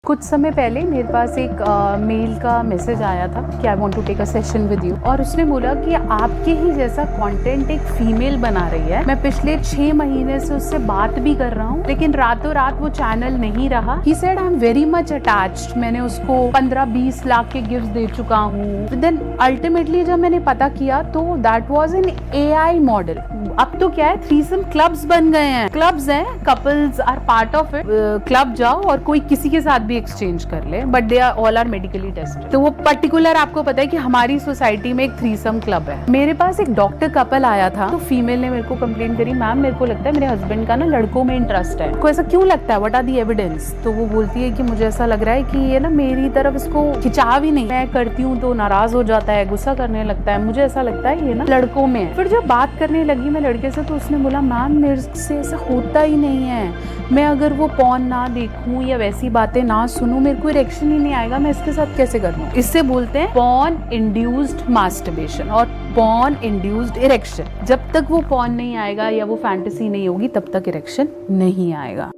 कुछ समय पहले मेरे पास एक मेल का मैसेज आया था कि I want to take a session with you, और उसने बोला कि आपके ही जैसा कंटेंट एक फीमेल बना रही है। मैं पिछले 6 महीने से उससे बात भी कर रहा हूँ, लेकिन रातों रात वो चैनल नहीं रहा। He said I am very much attached. मैंने उसको 15-20 लाख के गिफ्ट दे चुका हूँ। देन अल्टीमेटली जब मैंने पता किया तो that was an AI model. अब तो क्या है, थ्रीसम क्लब्स बन गए हैं, क्लब्स हैं, couples are part of it. Club जाओ और कोई किसी के साथ भी एक्सचेंज कर ले, but they are all are medically tested. तो वो पर्टिकुलर आपको पता है कि हमारी सोसाइटी में एक थ्रीसम क्लब है। मेरे पास एक डॉक्टर कपल आया था, तो फीमेल ने मेरे को कंप्लेंट करी, मैम मेरे को लगता है मेरे हस्बैंड का ना लड़कों में इंटरेस्ट है। को ऐसा क्यों लगता है, व्हाट आर द एविडेंस? तो वो बोलती है कि मुझे ऐसा लग रहा है कि ये ना मेरी तरफ इसको खिंचाव ही नहीं, मैं करती हूँ तो नाराज हो जाता है, गुस्सा करने लगता है, मुझे ऐसा लगता है ये ना लड़कों में है। फिर जब बात करने लगी मैं लड़के से, तो उसने बोला मैम मेरे से ऐसा होता ही नहीं है, मैं अगर वो पॉर्न ना देखूं या वैसी बातें ना सुनूं, मेरे को इरेक्शन ही नहीं आएगा, मैं इसके साथ कैसे कर लूं? इससे बोलते हैं पॉर्न इंड्यूस्ड मास्टरबेशन और पॉर्न इंड्यूस्ड इरेक्शन। जब तक वो पॉर्न नहीं आएगा या वो फैंटेसी नहीं होगी, तब तक इरेक्शन नहीं आएगा।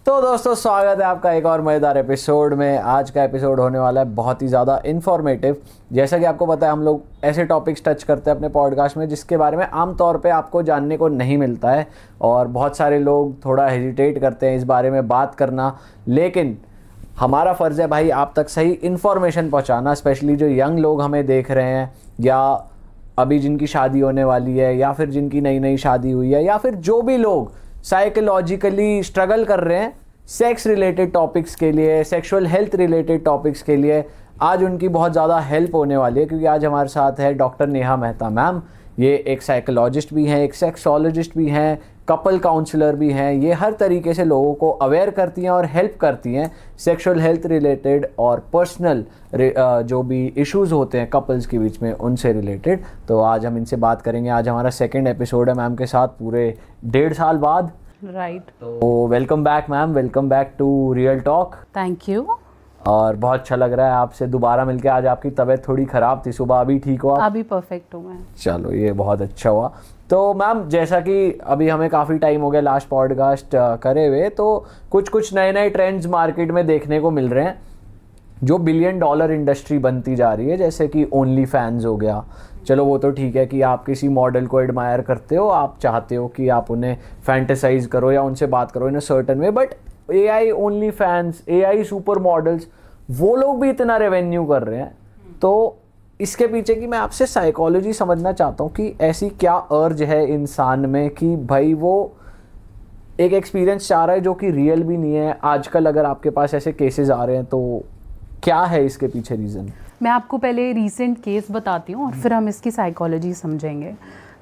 तो दोस्तों, स्वागत है आपका एक और मज़ेदार एपिसोड में। आज का एपिसोड होने वाला है बहुत ही ज़्यादा इन्फॉर्मेटिव। जैसा कि आपको पता है, हम लोग ऐसे टॉपिक्स टच करते हैं अपने पॉडकास्ट में जिसके बारे में आम तौर पे आपको जानने को नहीं मिलता है, और बहुत सारे लोग थोड़ा हेजिटेट करते हैं इस बारे में बात करना। लेकिन हमारा फ़र्ज़ है भाई आप तक सही इन्फॉर्मेशन पहुँचाना, स्पेशली जो यंग लोग हमें देख रहे हैं, या अभी जिनकी शादी होने वाली है, या फिर जिनकी नई नई शादी हुई है, या फिर जो भी लोग साइकोलॉजिकली स्ट्रगल कर रहे हैं सेक्स रिलेटेड टॉपिक्स के लिए, सेक्सुअल हेल्थ रिलेटेड टॉपिक्स के लिए। आज उनकी बहुत ज़्यादा हेल्प होने वाली है, क्योंकि आज हमारे साथ है डॉक्टर नेहा मेहता मैम। ये एक साइकोलॉजिस्ट भी हैं, एक सेक्सोलॉजिस्ट भी हैं, कपल काउंसलर भी हैं। ये हर तरीके से लोगों को अवेयर करती हैं और हेल्प करती हैं सेक्सुअल हेल्थ रिलेटेड और पर्सनल जो भी इश्यूज़ होते हैं कपल्स के बीच में, उनसे रिलेटेड। तो आज हम इनसे बात करेंगे। आज हमारा सेकंड एपिसोड है मैम के साथ, पूरे 1.5 साल बाद। राइट। तो welcome back ma'am, welcome back to real talk. Thank you. और बहुत अच्छा लग रहा है आपसे दोबारा मिलके। आज आपकी तबीयत थोड़ी ख़राब थी सुबह, अभी ठीक हो आप? अभी परफेक्ट हूँ मैं। चलो, ये बहुत अच्छा हुआ। तो मैम, जैसा कि अभी हमें काफ़ी टाइम हो गया लास्ट पॉडकास्ट करे हुए, तो कुछ नए नए ट्रेंड्स मार्केट में देखने को मिल रहे हैं जो $1 बिलियन इंडस्ट्री बनती जा रही है। जैसे कि ओनली फैंस हो गया। चलो वो तो ठीक है कि आप किसी मॉडल को एडमायर करते हो, आप चाहते हो कि आप उन्हें फैंटेसाइज करो या उनसे बात करो in a certain way, but AI only fans, AI super models, वो लोग भी इतना रेवेन्यू कर रहे हैं। तो इसके पीछे की मैं आपसे साइकोलॉजी समझना चाहता हूँ कि ऐसी क्या अर्ज है इंसान में कि भाई वो एक एक्सपीरियंस चाह रहा है जो कि रियल भी नहीं है। आजकल अगर आपके पास ऐसे केसेस आ रहे हैं, तो क्या है इसके पीछे रीज़न? मैं आपको पहले रीसेंट केस बताती हूँ और फिर हम इसकी साइकोलॉजी समझेंगे।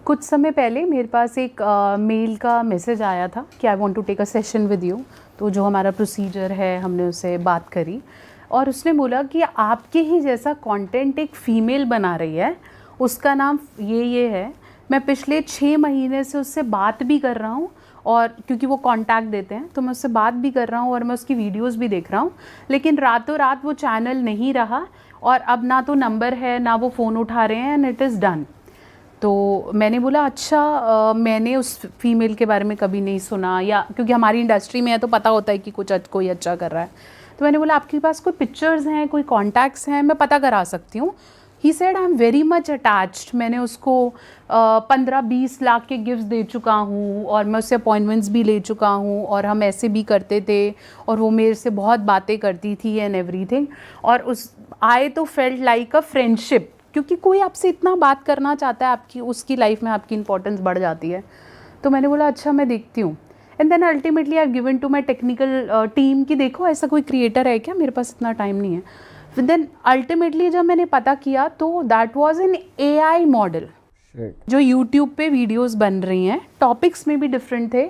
कुछ समय पहले मेरे पास एक मेल का मैसेज आया था कि I want to take a session with you. तो जो हमारा प्रोसीजर है, हमने उससे बात करी और उसने बोला कि आपके ही जैसा कंटेंट एक फ़ीमेल बना रही है, उसका नाम ये है। मैं पिछले 6 महीने से उससे बात भी कर रहा हूँ, और क्योंकि वो कांटेक्ट देते हैं तो मैं उससे बात भी कर रहा हूँ और मैं उसकी वीडियोस भी देख रहा हूँ, लेकिन रातों रात वो चैनल नहीं रहा और अब ना तो नंबर है ना वो फ़ोन उठा रहे हैं, एंड इट इज़ डन। तो मैंने बोला अच्छा, मैंने उस फीमेल के बारे में कभी नहीं सुना, या क्योंकि हमारी इंडस्ट्री में है तो पता होता है कि कोई अच्छा कर रहा है। तो मैंने बोला आपके पास कोई पिक्चर्स हैं, कोई कॉन्टैक्ट्स हैं, मैं पता करा सकती हूँ। He said I am very much attached. मैंने उसको 15-20 लाख के गिफ्ट्स दे चुका हूँ और मैं उससे अपॉइंटमेंट्स भी ले चुका हूँ, और हम ऐसे भी करते थे और वो मेरे से बहुत बातें करती थी एंड एवरीथिंग। और उस आई तो फेल्ट लाइक अ फ्रेंडशिप, क्योंकि कोई आपसे इतना बात करना चाहता है, आपकी उसकी लाइफ में आपकी इंपॉर्टेंस बढ़ जाती है। तो मैंने बोला अच्छा मैं देखती हूँ। And then ultimately I given to my technical team कि देखो ऐसा कोई क्रिएटर है क्या, मेरे पास इतना टाइम नहीं है। देन अल्टीमेटली जब मैंने पता किया तो that was an AI model. जो यूट्यूब पे वीडियोस बन रही हैं, टॉपिक्स में भी डिफरेंट थे।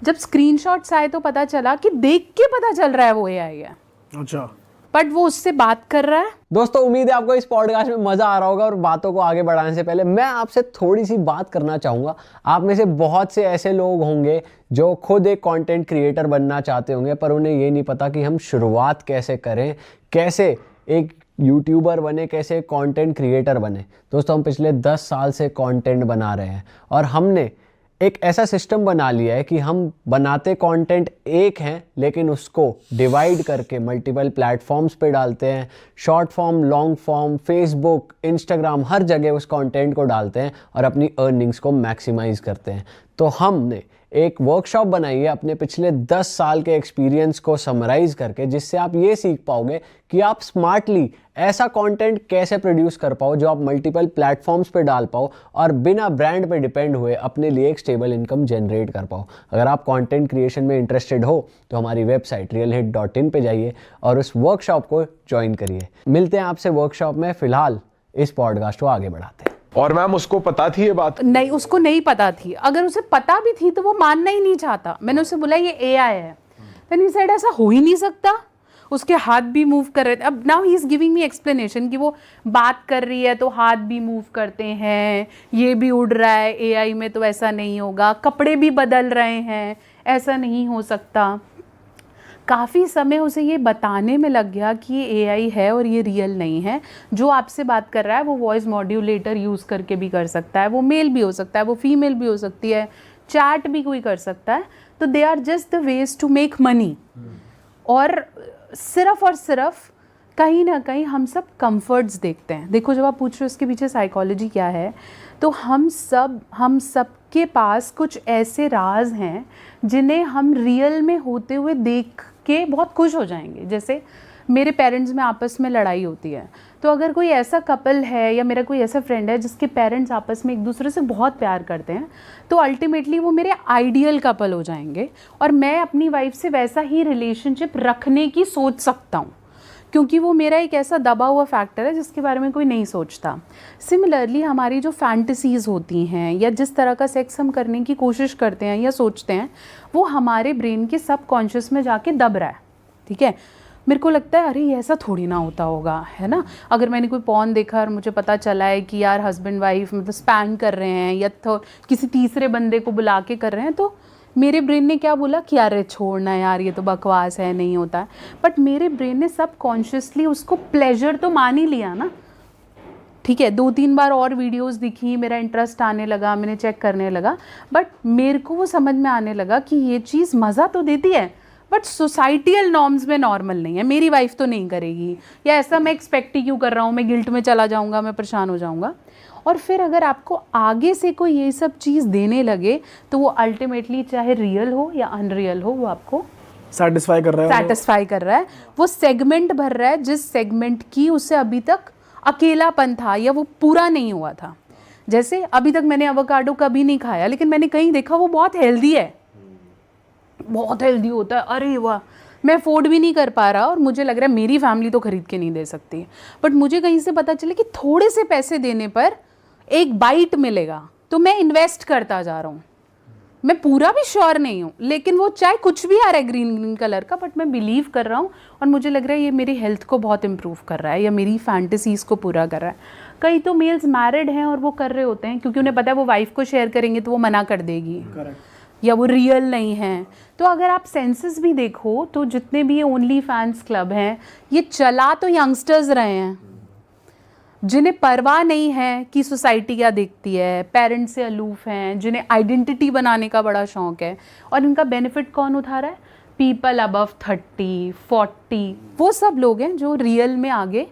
जब स्क्रीनशॉट्स आए तो पता चला कि देख के पता चल रहा है वो AI है। अच्छा, बट वो उससे बात कर रहा है। दोस्तों, उम्मीद है आपको इस पॉडकास्ट में मजा आ रहा होगा। और बातों को आगे बढ़ाने से पहले मैं आपसे थोड़ी सी बात करना चाहूँगा। आप में से बहुत से ऐसे लोग होंगे जो खुद एक कंटेंट क्रिएटर बनना चाहते होंगे, पर उन्हें ये नहीं पता कि हम शुरुआत कैसे करें, कैसे एक यूट्यूबर बने, कैसे कंटेंट क्रिएटर बने। दोस्तों, हम पिछले 10 साल से कंटेंट बना रहे हैं और हमने एक ऐसा सिस्टम बना लिया है कि हम बनाते कंटेंट एक हैं लेकिन उसको डिवाइड करके मल्टीपल प्लेटफॉर्म्स पे डालते हैं, short form, long form, Facebook, Instagram, हर जगह उस कंटेंट को डालते हैं और अपनी अर्निंग्स को मैक्सिमाइज करते हैं। तो हमने एक वर्कशॉप बनाई है अपने पिछले 10 साल के एक्सपीरियंस को समराइज करके, जिससे आप ये सीख पाओगे कि आप स्मार्टली ऐसा कंटेंट कैसे प्रोड्यूस कर पाओ जो आप मल्टीपल प्लेटफॉर्म्स पे डाल पाओ और बिना ब्रांड पे डिपेंड हुए अपने लिए एक स्टेबल इनकम जनरेट कर पाओ। अगर आप कंटेंट क्रिएशन में इंटरेस्टेड हो तो हमारी वेबसाइट realhit.in पे जाइए और उस वर्कशॉप को ज्वाइन करिए। मिलते हैं आपसे वर्कशॉप में। फिलहाल इस पॉडकास्ट को आगे बढ़ाते हैं। और मैम उसको पता थी ये बात? नहीं, उसको नहीं पता थी। अगर उसे पता भी थी तो वो मानना ही नहीं चाहता। मैंने उसे बोला ये AI है, देन ही सेड ऐसा हो ही नहीं सकता। उसके हाथ भी मूव कर रहे थे। अब now he is giving me explanation कि वो बात कर रही है तो हाथ भी मूव करते हैं, ये भी उड़ रहा है, AI में तो ऐसा नहीं होगा, कपड़े भी बदल रहे हैं, ऐसा नहीं हो सकता। काफ़ी समय उसे ये बताने में लग गया कि ये AI है और ये रियल नहीं है। जो आपसे बात कर रहा है वो वॉइस मॉड्यूलेटर यूज़ करके भी कर सकता है, वो मेल भी हो सकता है, वो फीमेल भी हो सकती है, चैट भी कोई कर सकता है। तो they are just the ways to make money. और सिर्फ कहीं ना कहीं हम सब कंफर्ट्स देखते हैं। देखो, जब आप पूछ रहे हो इसके पीछे साइकोलॉजी क्या है, तो हम सब के पास कुछ ऐसे राज हैं जिन्हें हम रियल में होते हुए देख के बहुत खुश हो जाएंगे। जैसे मेरे पेरेंट्स में आपस में लड़ाई होती है, तो अगर कोई ऐसा कपल है या मेरा कोई ऐसा फ्रेंड है जिसके पेरेंट्स आपस में एक दूसरे से बहुत प्यार करते हैं, तो अल्टीमेटली वो मेरे आइडियल कपल हो जाएंगे और मैं अपनी वाइफ से वैसा ही रिलेशनशिप रखने की सोच सकता हूँ, क्योंकि वो मेरा एक ऐसा दबा हुआ फैक्टर है जिसके बारे में कोई नहीं सोचता। सिमिलरली हमारी जो फैंटेसीज़ होती हैं या जिस तरह का सेक्स हम करने की कोशिश करते हैं या सोचते हैं, वो हमारे ब्रेन के सबकॉन्शियस में जाके दब रहा है। ठीक है, मेरे को लगता है अरे ये ऐसा थोड़ी ना होता होगा, है ना। अगर मैंने कोई पॉर्न देखा और मुझे पता चला है कि यार हस्बैंड वाइफ मतलब स्पैन कर रहे हैं या तो किसी तीसरे बंदे को बुला के कर रहे हैं, तो मेरे ब्रेन ने क्या बोला कि अरे छोड़ना यार, ये तो बकवास है, नहीं होता है। बट मेरे ब्रेन ने सबकॉन्शियसली उसको प्लेजर तो मान ही लिया ना। ठीक है, 2-3 बार और वीडियोस दिखी, मेरा इंटरेस्ट आने लगा, मैंने चेक करने लगा, बट मेरे को वो समझ में आने लगा कि ये चीज़ मज़ा तो देती है बट सोसाइटियल नॉर्म्स में नॉर्मल नहीं है, मेरी वाइफ तो नहीं करेगी, या ऐसा मैं एक्सपेक्ट ही क्यों कर रहा हूँ, मैं गिल्ट में चला जाऊँगा, मैं परेशान हो जाऊँगा। और फिर अगर आपको आगे से कोई ये सब चीज़ देने लगे तो वो अल्टीमेटली चाहे रियल हो या अनरियल हो, वो आपको सेटिस्फाई कर रहा है, वो सेगमेंट भर रहा है जिस सेगमेंट की उसे अभी तक अकेलापन था या वो पूरा नहीं हुआ था। जैसे अभी तक मैंने एवोकाडो कभी नहीं खाया, लेकिन मैंने कहीं देखा वो बहुत हेल्दी है, बहुत हेल्दी होता है, अरे वाह, मैं अफोर्ड भी नहीं कर पा रहा और मुझे लग रहा है मेरी फैमिली तो खरीद के नहीं दे सकती, बट मुझे कहीं से पता चले कि थोड़े से पैसे देने पर एक बाइट मिलेगा, तो मैं इन्वेस्ट करता जा रहा हूँ। मैं पूरा भी श्योर नहीं हूँ, लेकिन वो चाहे कुछ भी आ रहा है ग्रीन कलर का, बट मैं बिलीव कर रहा हूँ और मुझे लग रहा है ये मेरी हेल्थ को बहुत इम्प्रूव कर रहा है या मेरी फैंटेसीज़ को पूरा कर रहा है। कई तो मेल्स मैरिड हैं और वो कर रहे होते हैं क्योंकि उन्हें पता है वो वाइफ को शेयर करेंगे तो वो मना कर देगी, या वो रियल नहीं है। तो अगर आप सेंसस भी देखो तो जितने भी ये ओनली फैंस क्लब हैं, ये चला तो यंगस्टर्स रहे हैं जिन्हें परवाह नहीं है कि सोसाइटी क्या देखती है, पेरेंट्स से अलूफ हैं, जिन्हें आइडेंटिटी बनाने का बड़ा शौक है। और इनका बेनिफिट कौन उठा रहा है? पीपल अबव 30, 40, वो सब लोग हैं जो रियल में आगे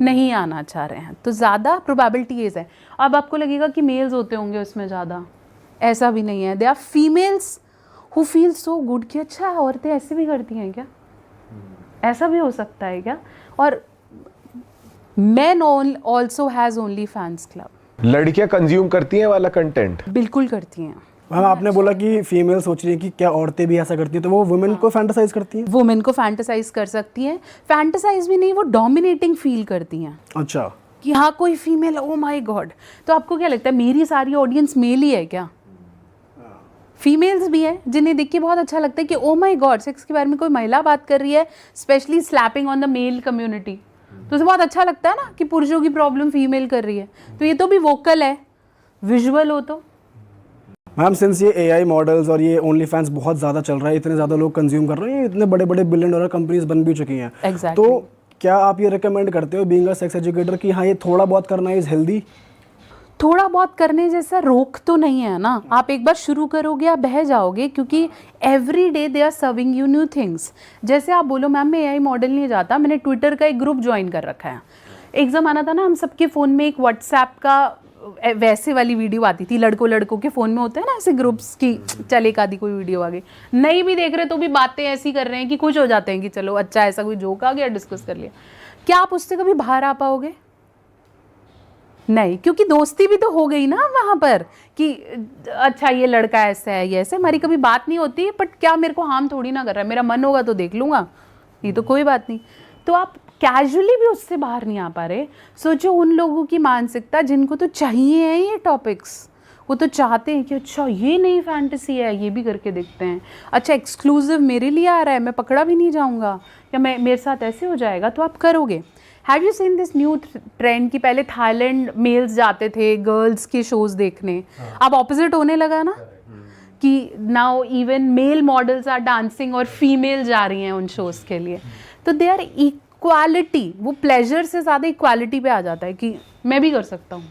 नहीं आना चाह रहे हैं। तो ज़्यादा प्रोबेबिलिटी ये है। अब आपको लगेगा कि मेल्स होते होंगे उसमें ज़्यादा, ऐसा भी नहीं है। They are females who feel so good कि अच्छा औरतें ऐसे भी करती हैं क्या, ऐसा भी हो सकता है क्या। और men also has only fans club। लड़कियां कंज्यूम करती हैं वाला कंटेंट? बिल्कुल करती हैं। मैम आपने बोला कि फीमेल सोच रही है कि क्या औरतें भी ऐसा करती हैं, तो वो वुमेन को फैंटेसाइज करती हैं? वुमेन को फैंटेसाइज कर सकती हैं, फैंटेसाइज भी नहीं, वो डोमिनेटिंग फील करती हैं। अच्छा, कि हाँ कोई फीमेल, ओ माय गॉड। तो आपको क्या लगता है मेरी सारी ऑडियंस मेल ही है क्या? फीमेल्स भी हैं जिन्हें देख के बहुत अच्छा लगता है कि ओ माय गॉड, सेक्स के बारे में कोई महिला बात कर रही है, specially slapping on the male community, तो उसे बहुत अच्छा लगता है ना कि पुरुषों की प्रॉब्लम फीमेल कर रही है। तो ये तो भी वोकल है, विजुअल हो तो। मैम सिंस ये AI मॉडल्स और ये ओनली फैंस बहुत ज़्यादा चल रहा है, इतने ज़्यादा लोग कंज्यूम कर रहे हैं, इतने बड़े बड़े $1 बिलियन कंपनीज बन भी चुकी हैं। Exactly। तो क्या आप ये रिकमेंड करते हो बीइंग अ सेक्स एजुकेटर कि हाँ ये थोड़ा बहुत करना इज़ हेल्दी? थोड़ा बहुत करने जैसा रोक तो नहीं है ना, आप एक बार शुरू करोगे आप बह जाओगे, क्योंकि every day they are serving you new things. जैसे आप बोलो मैम मैं एआई मॉडल नहीं जाता, मैंने ट्विटर का एक ग्रुप ज्वाइन कर रखा है। एक ज़माना था ना हम सबके फ़ोन में एक व्हाट्सएप का वैसे वाली वीडियो आती थी, लड़कों के फ़ोन में होते हैं ना ऐसे ग्रुप्स की, चल एक आधी कोई वीडियो आ गई, नहीं भी देख रहे तो भी बातें ऐसी कर रहे हैं कि खुश हो जाते हैं कि चलो अच्छा ऐसा कोई जोक आ गया, डिस्कस कर लिया। क्या आप उससे कभी बाहर आ पाओगे? नहीं, क्योंकि दोस्ती भी तो हो गई ना वहाँ पर कि अच्छा ये लड़का ऐसा है, ये ऐसे, हमारी कभी बात नहीं होती, बट क्या मेरे को हार्म थोड़ी ना कर रहा है, मेरा मन होगा तो देख लूँगा, ये तो कोई बात नहीं। तो आप कैजुअली भी उससे बाहर नहीं आ पा रहे। सोचो उन लोगों की मानसिकता जिनको तो चाहिए है ये टॉपिक्स, वो तो चाहते हैं कि अच्छा ये नई फैंटेसी है, ये भी करके देखते हैं, अच्छा एक्सक्लूसिव मेरे लिए आ रहा है, मैं पकड़ा भी नहीं जाऊँगा, या मेरे साथ ऐसे हो जाएगा, तो आप करोगे। Have you seen this new trend कि पहले थाईलैंड मेल्स जाते थे गर्ल्स के शोज देखने, अब ऑपोजिट होने लगा ना, कि now even male models are dancing और फीमेल जा रही हैं उन शोज के लिए। तो दे आर इक्वालिटी, वो प्लेजर से ज़्यादा इक्वालिटी पे आ जाता है कि मैं भी कर सकता हूँ।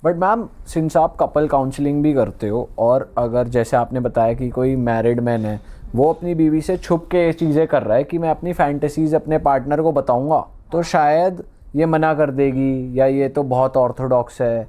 बट मैम सिंस आप कपल काउंसलिंग भी करते हो, और अगर जैसे आपने बताया कि कोई मैरिड मैन है वो अपनी बीवी से छुप के ये चीज़ें कर रहा है कि मैं अपनी फैंटेसीज अपने पार्टनर को बताऊंगा तो शायद ये मना कर देगी या ये तो बहुत ऑर्थोडॉक्स है,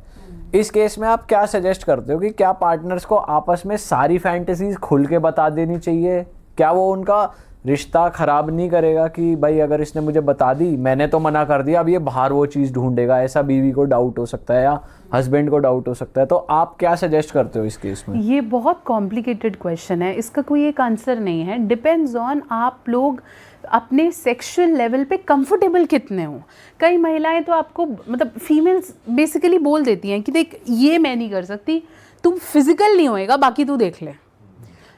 इस केस में आप क्या सजेस्ट करते हो कि क्या पार्टनर्स को आपस में सारी फैंटेसीज खुल के बता देनी चाहिए? क्या वो उनका रिश्ता ख़राब नहीं करेगा कि भाई अगर इसने मुझे बता दी, मैंने तो मना कर दिया, अब ये बाहर वो चीज़ ढूंढेगा, ऐसा बीवी को डाउट हो सकता है या हस्बैंड को डाउट हो सकता है। तो आप क्या सजेस्ट करते हो इस केस में? ये बहुत कॉम्प्लिकेटेड क्वेश्चन है, इसका कोई एक आंसर नहीं है, डिपेंड्स ऑन आप लोग अपने सेक्सुअल लेवल पे कंफर्टेबल कितने हो। कई महिलाएं तो आपको मतलब फीमेल्स बेसिकली बोल देती हैं कि देख ये मैं नहीं कर सकती, तुम फिजिकल नहीं होएगा बाकी तू देख ले,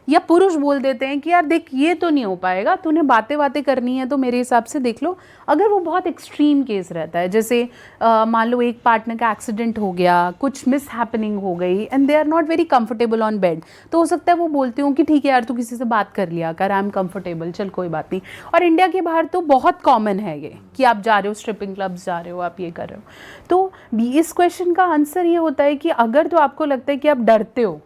या पुरुष बोल देते हैं कि यार देख ये तो नहीं हो पाएगा, तूने बातें करनी है तो मेरे हिसाब से देख लो। अगर वो बहुत एक्सट्रीम केस रहता है, जैसे मान लो एक पार्टनर का एक्सीडेंट हो गया, कुछ मिस हैपनिंग हो गई and they are not very comfortable on bed, तो हो सकता है वो बोलते हो कि ठीक है यार तू किसी से बात कर लिया कर, आई एम कंफर्टेबल, चल कोई बात नहीं। और इंडिया के बाहर तो बहुत कॉमन है ये कि आप जा रहे हो स्ट्रिपिंग क्लब्स जा रहे हो, आप ये कर रहे हो। तो इस क्वेश्चन का आंसर ये होता है कि अगर तो आपको लगता है कि आप डरते हो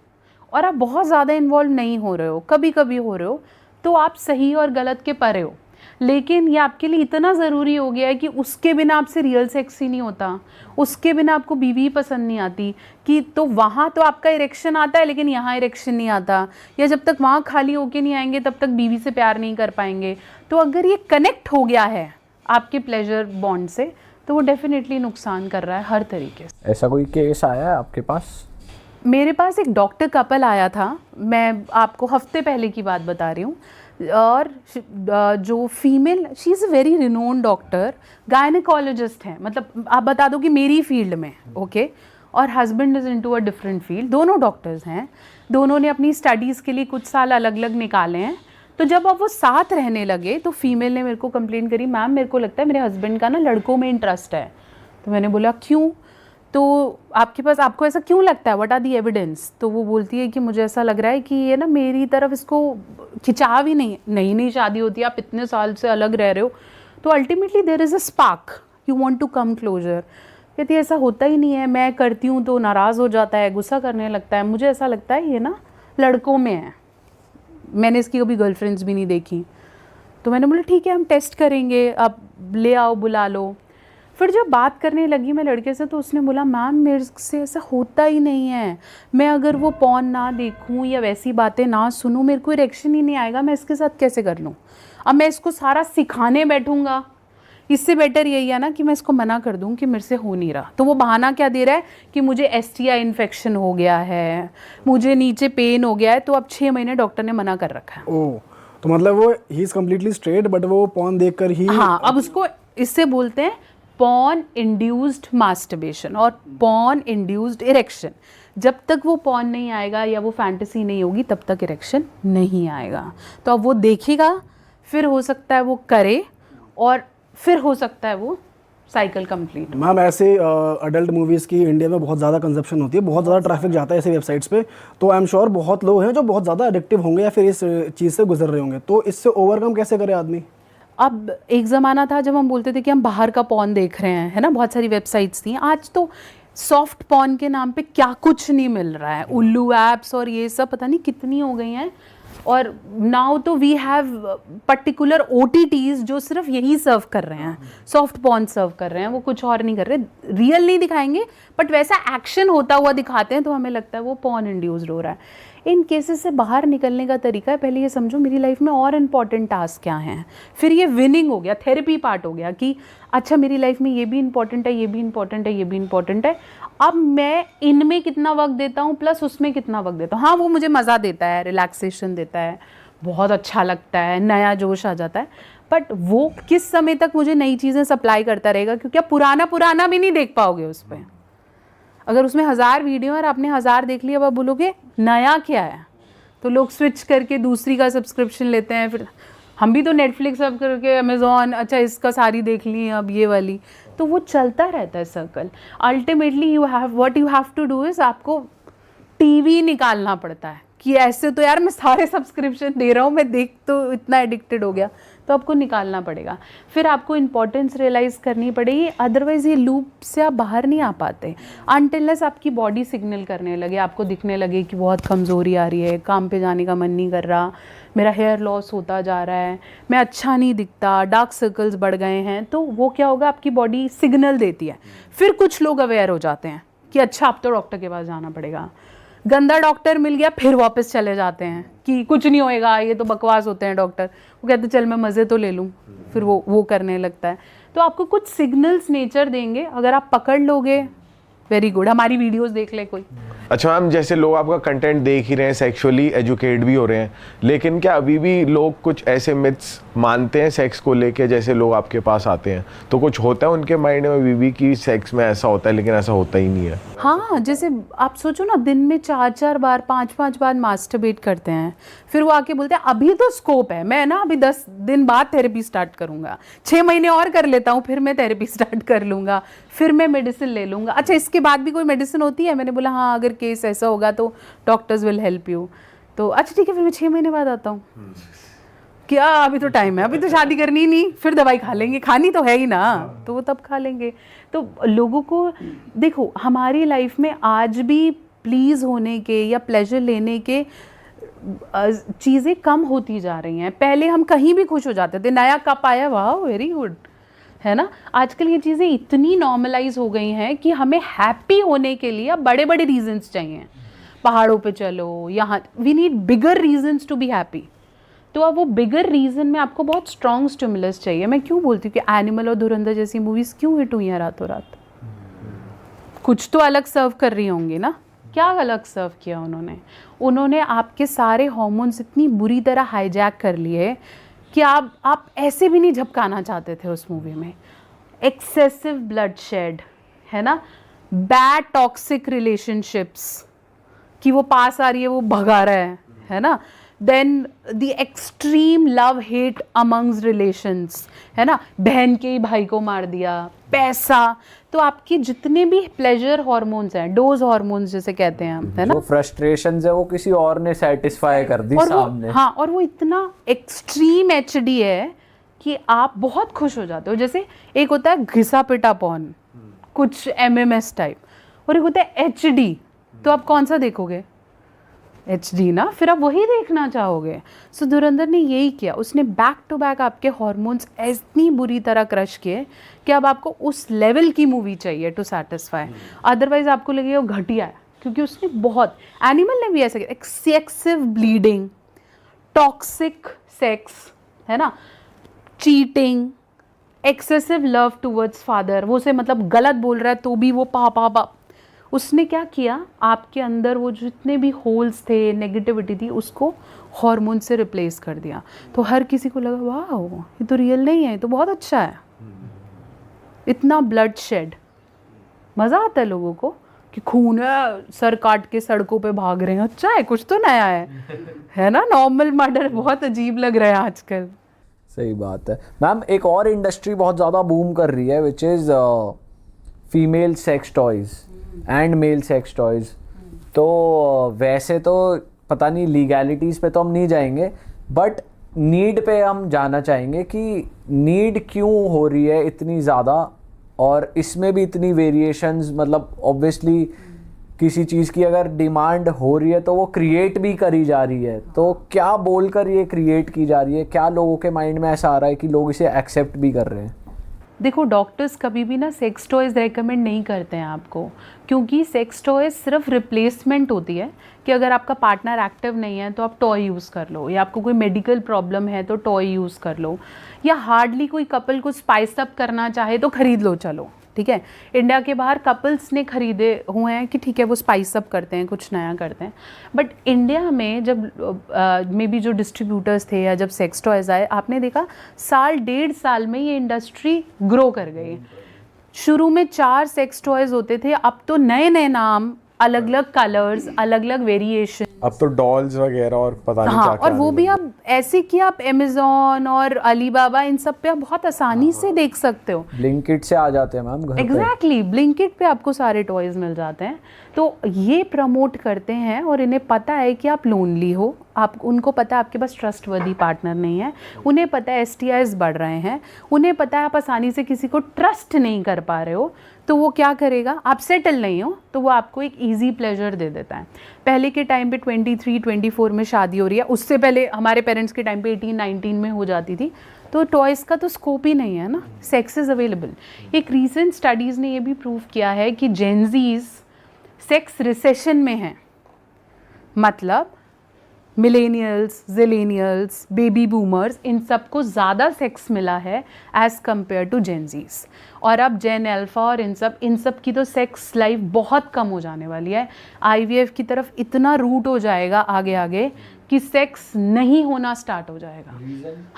और आप बहुत ज़्यादा इन्वॉल्व नहीं हो रहे हो, कभी कभी हो रहे हो, तो आप सही और गलत के परे हो। लेकिन ये आपके लिए इतना ज़रूरी हो गया है कि उसके बिना आपसे रियल सेक्स ही नहीं होता, उसके बिना आपको बीवी पसंद नहीं आती, कि तो वहाँ तो आपका इरेक्शन आता है लेकिन यहाँ इरेक्शन नहीं आता, या जब तक वहाँ खाली होके नहीं आएंगे तब तक बीवी से प्यार नहीं कर पाएंगे। तो अगर ये कनेक्ट हो गया है आपके प्लेजर बॉन्ड से तो वो डेफिनेटली नुकसान कर रहा है हर तरीके से। ऐसा कोई केस आया है आपके पास? मेरे पास एक डॉक्टर कपल आया था, मैं आपको हफ्ते पहले की बात बता रही हूँ, और जो female, she is a very renowned doctor, gynaecologist हैं, मतलब आप बता दो कि मेरी फील्ड में, ओके, और husband is into a different field, दोनों डॉक्टर्स हैं, दोनों ने अपनी स्टडीज़ के लिए कुछ साल अलग अलग निकाले हैं। तो जब अब वो साथ रहने लगे तो फीमेल ने मेरे को कंप्लेन करी, मैम मेरे को लगता है मेरे हस्बैंड का ना लड़कों में इंटरेस्ट है। तो मैंने बोला क्यों? तो आपके पास, आपको ऐसा क्यों लगता है, व्हाट आर दी एविडेंस? तो वो बोलती है कि मुझे ऐसा लग रहा है कि ये ना मेरी तरफ इसको खिंचाव ही नहीं है। नई शादी होती है, आप इतने साल से अलग रह रहे हो, तो ultimately there is a spark, you want to come closer. कहती है ऐसा होता ही नहीं है, मैं करती हूँ तो नाराज़ हो जाता है, गुस्सा करने लगता है, मुझे ऐसा लगता है ये ना लड़कों में है, मैंने इसकी कभी गर्लफ्रेंड्स भी नहीं देखी। तो मैंने बोला ठीक है हम टेस्ट करेंगे, आप ले आओ बुला लो। फिर जब बात करने लगी मैं लड़के से तो उसने बोला मैम मेरे से ऐसा होता ही नहीं है, मैं अगर वो पॉर्न ना देखूं या वैसी बातें ना सुनूं मेरे को इरेक्शन ही नहीं आएगा, मैं इसके साथ कैसे कर लूं? अब मैं इसको सारा सिखाने बैठूंगा, इससे बेटर यही है ना कि मैं इसको मना कर दूं कि मेरे से हो नहीं रहा। तो वो बहाना क्या दे रहा है कि मुझे STI इन्फेक्शन हो गया है, मुझे नीचे पेन हो गया है, तो अब 6 महीने डॉक्टर ने मना कर रखा है। ओह, तो मतलब वो he is completely straight but वो पॉर्न देखकर ही, हाँ, अब उसको इससे बोलते हैं पॉर्न इंड्यूस्ड मास्टरबेशन और पॉर्न इंड्यूस्ड इरेक्शन। जब तक वो पॉर्न नहीं आएगा या वो फैंटेसी नहीं होगी तब तक इरेक्शन नहीं आएगा। तो अब वो देखेगा, फिर हो सकता है वो करे, और फिर हो सकता है वो साइकिल कंप्लीट। मैम ऐसे अडल्ट मूवीज़ की इंडिया में बहुत ज़्यादा कंजप्शन होती है, बहुत ज़्यादा ट्रैफिक जाता है ऐसे वेबसाइट्स पे, तो आई एम श्योर बहुत लोग हैं जो बहुत ज़्यादा एडिक्टिव होंगे या फिर इस चीज़ से गुजर रहे होंगे। तो इससे ओवरकम कैसे करे आदमी? अब एक ज़माना था जब हम बोलते थे कि हम बाहर का पॉर्न देख रहे हैं, है ना, बहुत सारी वेबसाइट्स थी। आज तो सॉफ्ट पॉर्न के नाम पे क्या कुछ नहीं मिल रहा है, उल्लू एप्स और ये सब पता नहीं कितनी हो गई हैं। और नाउ तो वी हैव पर्टिकुलर OTTs जो सिर्फ यही सर्व कर रहे हैं, सॉफ्ट पॉर्न सर्व कर रहे हैं, वो कुछ और नहीं कर रहे, रियल नहीं दिखाएंगे बट वैसा एक्शन होता हुआ दिखाते हैं तो हमें लगता है वो पॉर्न इंड्यूस्ड हो रहा है। इन केसेस से बाहर निकलने का तरीका है, पहले ये समझो मेरी लाइफ में और इम्पॉर्टेंट टास्क क्या हैं, फिर ये विनिंग हो गया, थेरेपी पार्ट हो गया कि अच्छा मेरी लाइफ में ये भी इम्पॉर्टेंट है, ये भी इम्पॉर्टेंट है, ये भी इम्पॉर्टेंट है, अब मैं इनमें कितना वक्त देता हूँ प्लस उसमें कितना वक्त देता हूँ। हाँ वो मुझे मज़ा देता है, रिलैक्सेशन देता है, बहुत अच्छा लगता है, नया जोश आ जाता है, बट वो किस समय तक मुझे नई चीज़ें सप्लाई करता रहेगा, क्योंकि आप पुराना भी नहीं देख पाओगे उस पर। अगर उसमें 1000 वीडियो और आपने 1000 देख लिया, अब आप बोलोगे नया क्या है, तो लोग स्विच करके दूसरी का सब्सक्रिप्शन लेते हैं। फिर हम भी तो नेटफ्लिक्स अब करके अमेज़ॉन, अच्छा इसका सारी देख ली अब ये वाली, तो वो चलता रहता है circle. Ultimately what you have to do is आपको टीवी निकालना पड़ता है कि ऐसे तो यार मैं सारे सब्सक्रिप्शन दे रहा हूँ, मैं देख तो इतना एडिक्टेड हो गया, तो आपको निकालना पड़ेगा। फिर आपको इंपॉर्टेंस रियलाइज़ करनी पड़ेगी, अदरवाइज़ ये लूप से आप बाहर नहीं आ पाते अनटिलनेस आपकी बॉडी सिग्नल करने लगे, आपको दिखने लगे कि बहुत कमज़ोरी आ रही है, काम पे जाने का मन नहीं कर रहा, मेरा हेयर लॉस होता जा रहा है, मैं अच्छा नहीं दिखता, डार्क सर्कल्स बढ़ गए हैं, तो वो क्या होगा, आपकी बॉडी सिग्नल देती है। फिर कुछ लोग अवेयर हो जाते हैं कि अच्छा अब तो डॉक्टर के पास जाना पड़ेगा, गंदा डॉक्टर मिल गया, फिर वापस चले जाते हैं कि कुछ नहीं होएगा, ये तो बकवास होते हैं डॉक्टर, वो कहते चल मैं मज़े तो ले लूँ, फिर वो करने लगता है। तो आपको कुछ सिग्नल्स नेचर देंगे, अगर आप पकड़ लोगे वेरी गुड। हमारी वीडियोस देख ले कोई। अच्छा मैम, जैसे लोग आपका कंटेंट देख ही रहे हैं, सेक्सुअली एजुकेट भी हो रहे हैं, लेकिन क्या अभी भी लोग कुछ ऐसे मिथ्स मानते हैं सेक्स को लेके, जैसे लोग आपके पास आते हैं तो कुछ होता है उनके माइंड में बीबी की सेक्स में ऐसा होता है, लेकिन ऐसा होता ही नहीं है? हाँ, जैसे आप सोचो ना, दिन में 4-4 बार 5-5 बार मास्टरबेट करते हैं, फिर वो आके बोलते हैं अभी तो स्कोप है, मैं ना अभी 10 दिन बाद थेरेपी स्टार्ट करूँगा, 6 महीने और कर लेता हूँ, फिर मैं थेरेपी स्टार्ट कर लूँगा, फिर मैं मेडिसिन ले लूँगा। अच्छा इसके बाद भी कोई मेडिसिन होती है? मैंने बोला हाँ, अगर केस ऐसा होगा तो डॉक्टर्स विल हेल्प यू। तो अच्छा ठीक है, फिर मैं 6 महीने बाद आता हूँ। क्या अभी तो टाइम है, अभी तो शादी करनी ही नहीं, फिर दवाई खा लेंगे, खानी तो है ही ना, तो वो तब खा लेंगे। तो लोगों को देखो, हमारी लाइफ में आज भी प्लीज़ होने के या प्लेजर लेने के चीज़ें कम होती जा रही हैं। पहले हम कहीं भी खुश हो जाते थे, नया कप आया, वाह वेरी गुड, है ना। आजकल ये चीज़ें इतनी नॉर्मलाइज हो गई हैं कि हमें हैप्पी होने के लिए अब बड़े बड़े रीजंस चाहिए। पहाड़ों पे चलो, यहाँ we need bigger reasons to be happy. तो अब वो बिगर रीज़न में आपको बहुत स्ट्रॉन्ग स्टिमुलस चाहिए। मैं क्यों बोलती हूँ कि एनिमल और धुरंधर जैसी मूवीज़ क्यों हिट हुई हैं रातों रात? कुछ तो अलग सर्व कर रही होंगी ना। क्या अलग सर्व किया उन्होंने आपके सारे हार्मोन्स इतनी बुरी तरह हाईजैक कर लिए कि आप ऐसे भी नहीं झपकाना चाहते थे उस मूवी में। एक्सेसिव ब्लड शेड, है ना, बैड टॉक्सिक रिलेशनशिप्स, कि वो पास आ रही है वो भगा रहा है ना, then the extreme love hate amongst relations, है ना, बहन के ही भाई को मार दिया, पैसा। तो आपके जितने भी प्लेजर हार्मोन्स हैं, डोज हार्मोन्स जिसे कहते हैं हम, है ना, वो फ्रस्ट्रेशन है वो किसी और ने सेटिस्फाई कर दी सामने। हाँ, और वो इतना एक्सट्रीम HD है कि आप बहुत खुश हो जाते हो। जैसे एक होता है घिसा पिटा पॉर्न, कुछ MMS टाइप, और एक होता है HD। तो आप कौन सा देखोगे? HD ना, फिर आप वही देखना चाहोगे। सो धुरंधर ने यही किया, उसने बैक टू बैक आपके हार्मोन्स इतनी बुरी तरह क्रश किए कि अब आपको उस लेवल की मूवी चाहिए टू सेटिस्फाई। अदरवाइज आपको लगेगा वो घटिया है, क्योंकि उसने बहुत, एनिमल ने भी ऐसा किया, एक्सेसिव ब्लीडिंग, टॉक्सिक सेक्स, है ना, cheating, excessive love towards father, वो से मतलब गलत बोल रहा है तो भी वो पा। उसने क्या किया, आपके अंदर वो जितने भी होल्स थे, नेगेटिविटी थी, उसको हार्मोन से रिप्लेस कर दिया। तो हर किसी को लगा वाह ये तो रियल नहीं है, ये तो बहुत अच्छा है। इतना ब्लड शेड, मज़ा आता है लोगों को कि खून है, सर काट के सड़कों पे भाग रहे हैं, अच्छा है, कुछ तो नया है ना। नॉर्मल मर्डर बहुत अजीब लग रहा है आजकल। सही बात है मैम। एक और इंडस्ट्री बहुत ज़्यादा बूम कर रही है, which is female sex toys and male sex toys. तो वैसे तो पता नहीं लीगैलिटीज़ पे तो हम नहीं जाएंगे, बट नीड पे हम जाना चाहेंगे कि नीड क्यों हो रही है इतनी ज़्यादा और इसमें भी इतनी वेरिएशंस, मतलब ऑब्वियसली किसी चीज़ की अगर डिमांड हो रही है तो वो क्रिएट भी करी जा रही है, तो क्या बोलकर ये क्रिएट की जा रही है, क्या लोगों के माइंड में ऐसा आ रहा है कि लोग इसे एक्सेप्ट भी कर रहे हैं? देखो, डॉक्टर्स कभी भी ना सेक्स टॉयज़ रेकमेंड नहीं करते हैं आपको, क्योंकि सेक्स टॉयज़ सिर्फ रिप्लेसमेंट होती है कि अगर आपका पार्टनर एक्टिव नहीं है तो आप टॉय यूज़ कर लो, या आपको कोई मेडिकल प्रॉब्लम है तो टॉय यूज़ कर लो, या हार्डली कोई कपल को स्पाइस अप करना चाहे तो ख़रीद लो, चलो ठीक है। इंडिया के बाहर कपल्स ने ख़रीदे हुए हैं कि ठीक है वो स्पाइस अप करते हैं, कुछ नया करते हैं, बट इंडिया में जब मे बी जो डिस्ट्रीब्यूटर्स थे या जब सेक्स टॉयज़ आए, आपने देखा 1.5 साल में ये इंडस्ट्री ग्रो कर गई। शुरू में 4 सेक्स टॉयज़ होते थे, अब तो नए नए नाम, अलग अलग कलर्स, अलग अलग वेरिएशन, अब तो डॉल्स वगैरह और पता नहीं हाँ, क्या क्या और वो भी आप ऐसे कि आप अमेज़ॉन और अलीबाबा इन सब पे आप बहुत आसानी से देख सकते हो। ब्लिंकिट से आ जाते हैं मैम घर पे। एग्जैक्टली, ब्लिंकिट पे आपको सारे टॉयज़ मिल जाते हैं। तो ये प्रमोट करते हैं और इन्हें पता है कि आप लोनली हो, आप उनको पता है आपके पास ट्रस्टवर्दी पार्टनर नहीं है, उन्हें पता है STIs बढ़ रहे हैं, उन्हें पता है आप आसानी से किसी को ट्रस्ट नहीं कर पा रहे हो, तो वो क्या करेगा, आप सेटल नहीं हो तो वो आपको एक ईजी प्लेजर दे देता है। पहले के टाइम पे 23-24 में शादी हो रही है, उससे पहले हमारे पेरेंट्स के टाइम पे 18-19 में हो जाती थी, तो टॉयज़ का तो स्कोप ही नहीं है ना, सेक्स इज़ अवेलेबल। एक रीसेंट स्टडीज़ ने ये भी प्रूव किया है कि जेनजीज सेक्स रिसेशन में हैं, मतलब मिलेनियल्स, जिलेनियल्स, बेबी बूमर्स, इन सबको ज़्यादा सेक्स मिला है एज़ कम्पेयर टू जेनजीज। और अब जेन अल्फ़ा और इन सब की तो सेक्स लाइफ बहुत कम हो जाने वाली है। IVF की तरफ इतना रूट हो जाएगा आगे आगे कि सेक्स नहीं होना स्टार्ट हो जाएगा।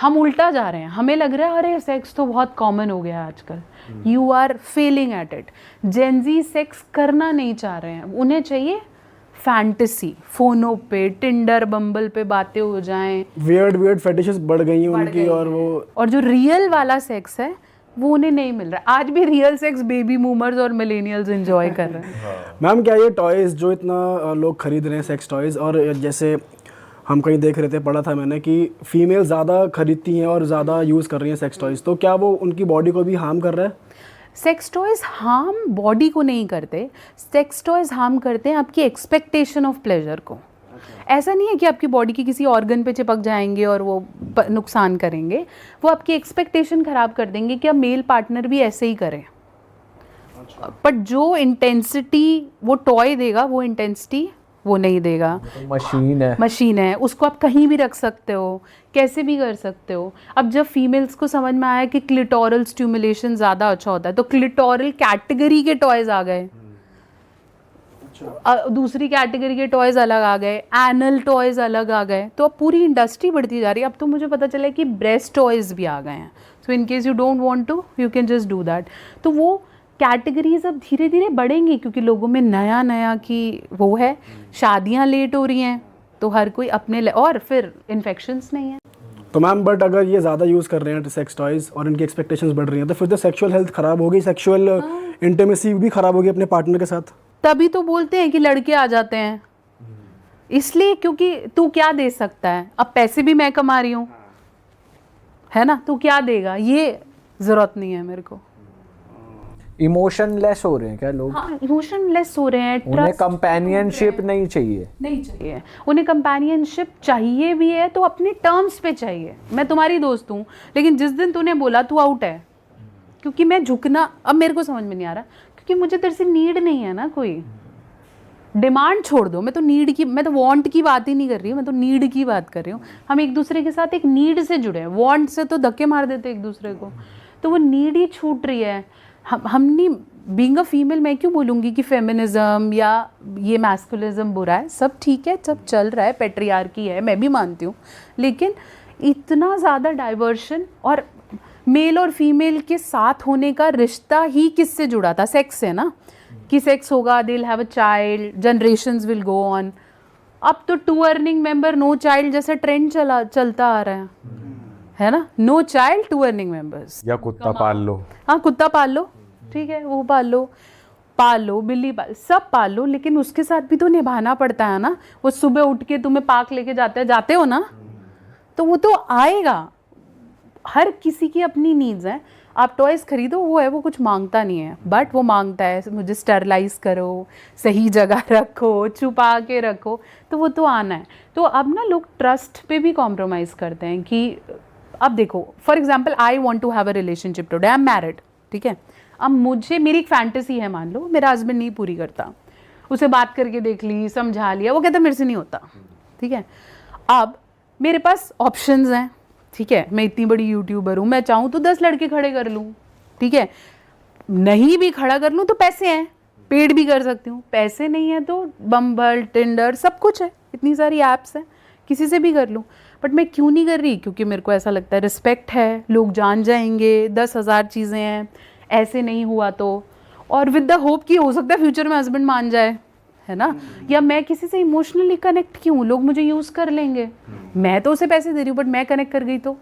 हम उल्टा जा रहे हैं, हमें लग रहा है अरे सेक्स तो बहुत कॉमन हो गया आजकल। You are failing at it. Gen Z sex करना नहीं चाह रहे हैं, उन्हें चाहिए फैंटेसी, फोनों पे, टिंडर, बम्बल पे बातें हो जाएं, वियर्ड फेटिशेस बढ़ गई हैं उनकी, और जो रियल वाला सेक्स है वो उन्हें नहीं मिल रहा। आज भी रियल सेक्स बेबी बूमर्स और मिलेनियल्स एंजॉय कर रहे हैं। मैम क्या ये टॉयज़ जो इतना लोग खरीद रहे हैं सेक्स टॉयज़, और जैसे हम कहीं देख रहे थे, पढ़ा था मैंने कि फीमेल ज़्यादा खरीदती हैं और ज़्यादा यूज़ कर रही हैं सेक्स टॉयज़, तो क्या वो उनकी बॉडी को भी हार्म कर रहा है? सेक्स टॉयज़ हार्म बॉडी को नहीं करते, सेक्स टॉयज़ हार्म करते हैं आपकी एक्सपेक्टेशन ऑफ प्लेजर को। ऐसा नहीं है कि आपकी बॉडी की किसी ऑर्गन पे चिपक जाएंगे और वो नुकसान करेंगे, वो आपकी एक्सपेक्टेशन ख़राब कर देंगे कि अब मेल पार्टनर भी ऐसे ही करें। बट जो इंटेंसिटी वो टॉय देगा, वो इंटेंसिटी वो नहीं देगा। मशीन है, उसको आप कहीं भी रख सकते हो, कैसे भी कर सकते हो। अब जब फीमेल्स को समझ में आया कि क्लिटोरल स्टिमुलेशन ज़्यादा अच्छा होता है, तो क्लिटोरल कैटेगरी के टॉयज़ आ गए, दूसरी कैटेगरी के टॉयज़ अलग आ गए, एनल टॉयज़ अलग आ गए, तो अब पूरी इंडस्ट्री बढ़ती जा रही है। अब तो मुझे पता चला कि ब्रेस्ट टॉयज़ भी आ गए हैं, so in case you don't want to you can just do that. तो वो कैटेगरीज अब धीरे धीरे बढ़ेंगी, क्योंकि लोगों में नया नया की वो है, शादियां लेट हो रही हैं, तो हर कोई अपने और फिर इन्फेक्शंस नहीं है। तो मैम बट अगर ये ज़्यादा यूज़ कर रहे हैं सेक्स टॉयज़ और इनकी एक्सपेक्टेशंस बढ़ रही हैं, तो फिर तो सेक्सुअल हेल्थ ख़राब होगी, सेक्सुअल इंटीमेसी भी ख़राब होगी अपने पार्टनर के साथ। तभी तो बोलते हैं कि लड़के आ जाते हैं, इसलिए क्योंकि तू क्या दे सकता है, अब पैसे भी मैं कमा रही हूँ, है ना, तू क्या देगा, ये ज़रूरत नहीं है मेरे को। इमोशनलेस हो रहे हैं क्या लोग? हाँ, इमोशनलेस हो रहे हैं, उन्हें कंपेनियनशिप नहीं चाहिए। उन्हें कंपेनियनशिप चाहिए भी है तो अपने टर्म्स पे चाहिए। मैं तुम्हारी दोस्त हूँ, लेकिन जिस दिन तूने बोला तू आउट है, क्योंकि मैं झुकना अब मेरे को समझ में नहीं आ रहा, क्योंकि मुझे तेरे से नीड नहीं है ना, कोई डिमांड छोड़ दो, मैं तो नीड की, मैं तो वांट की बात ही नहीं कर रही हूँ, मैं तो नीड की बात कर रही हूँ। हम एक दूसरे के साथ एक नीड से जुड़े हैं, वांट से तो धक्के मार देते एक दूसरे को, तो वो नीड ही छूट रही है। हम नहीं, बीइंग अ फीमेल मैं क्यों बोलूँगी कि फेमिनिज्म या ये मैस्कुलिज्म बुरा है, सब ठीक है, सब चल रहा है, पेट्रियार्की है, मैं भी मानती हूँ, लेकिन इतना ज़्यादा डाइवर्शन, और मेल और फीमेल के साथ होने का रिश्ता ही किससे जुड़ा था, सेक्स से ना, कि सेक्स होगा, they will have a child, generations will go on. अब तो 2 अर्निंग मेंबर नो चाइल्ड जैसा ट्रेंड चलता आ रहा है ना, नो चाइल्ड 2 अर्निंग मेंबर्स, या कुत्ता पाल लो। हाँ, कुत्ता पाल लो, ठीक है, वो पाल लो, बिल्ली पाल, सब पाल लो, लेकिन उसके साथ भी तो निभाना पड़ता है ना। वो सुबह उठ के तुम्हें पार्क लेके जाते हो ना, तो वो तो आएगा। हर किसी की अपनी नीड्स हैं। आप टॉयज़ खरीदो, वो है वो कुछ मांगता नहीं है, बट वो मांगता है मुझे स्टरलाइज करो, सही जगह रखो, छुपा के रखो, तो वो तो आना है। तो अब ना लोग ट्रस्ट पे भी कॉम्प्रोमाइज़ करते हैं कि अब देखो for example I want to have a relationship today, I am married, ठीक है। अब मुझे मेरी एक फैंटेसी है, मान लो मेरा हस्बैंड नहीं पूरी करता, उसे बात करके देख ली, समझा लिया, वो कहता मेरे से नहीं होता, ठीक है। अब मेरे पास ऑप्शंस हैं, ठीक है, मैं इतनी बड़ी यूट्यूबर हूँ, मैं चाहूँ तो 10 लड़के खड़े कर लूँ, ठीक है, नहीं भी खड़ा कर लूँ तो पैसे हैं, पेड भी कर सकती हूँ, पैसे नहीं है तो बम्बल, टिंडर, सब कुछ है, इतनी सारी ऐप्स हैं, किसी से भी कर लूँ। बट मैं क्यों नहीं कर रही? क्योंकि मेरे को ऐसा लगता है रिस्पेक्ट है, लोग जान जाएंगे, 10,000 चीज़ें हैं, ऐसे नहीं हुआ तो, और विद द होप कि हो सकता है फ्यूचर में हस्बैंड मान जाए, है ना, या मैं किसी से इमोशनली कनेक्ट क्यों, लोग मुझे यूज़ कर लेंगे, मैं तो उसे पैसे दे रही हूँ बट मैं कनेक्ट कर गई तो,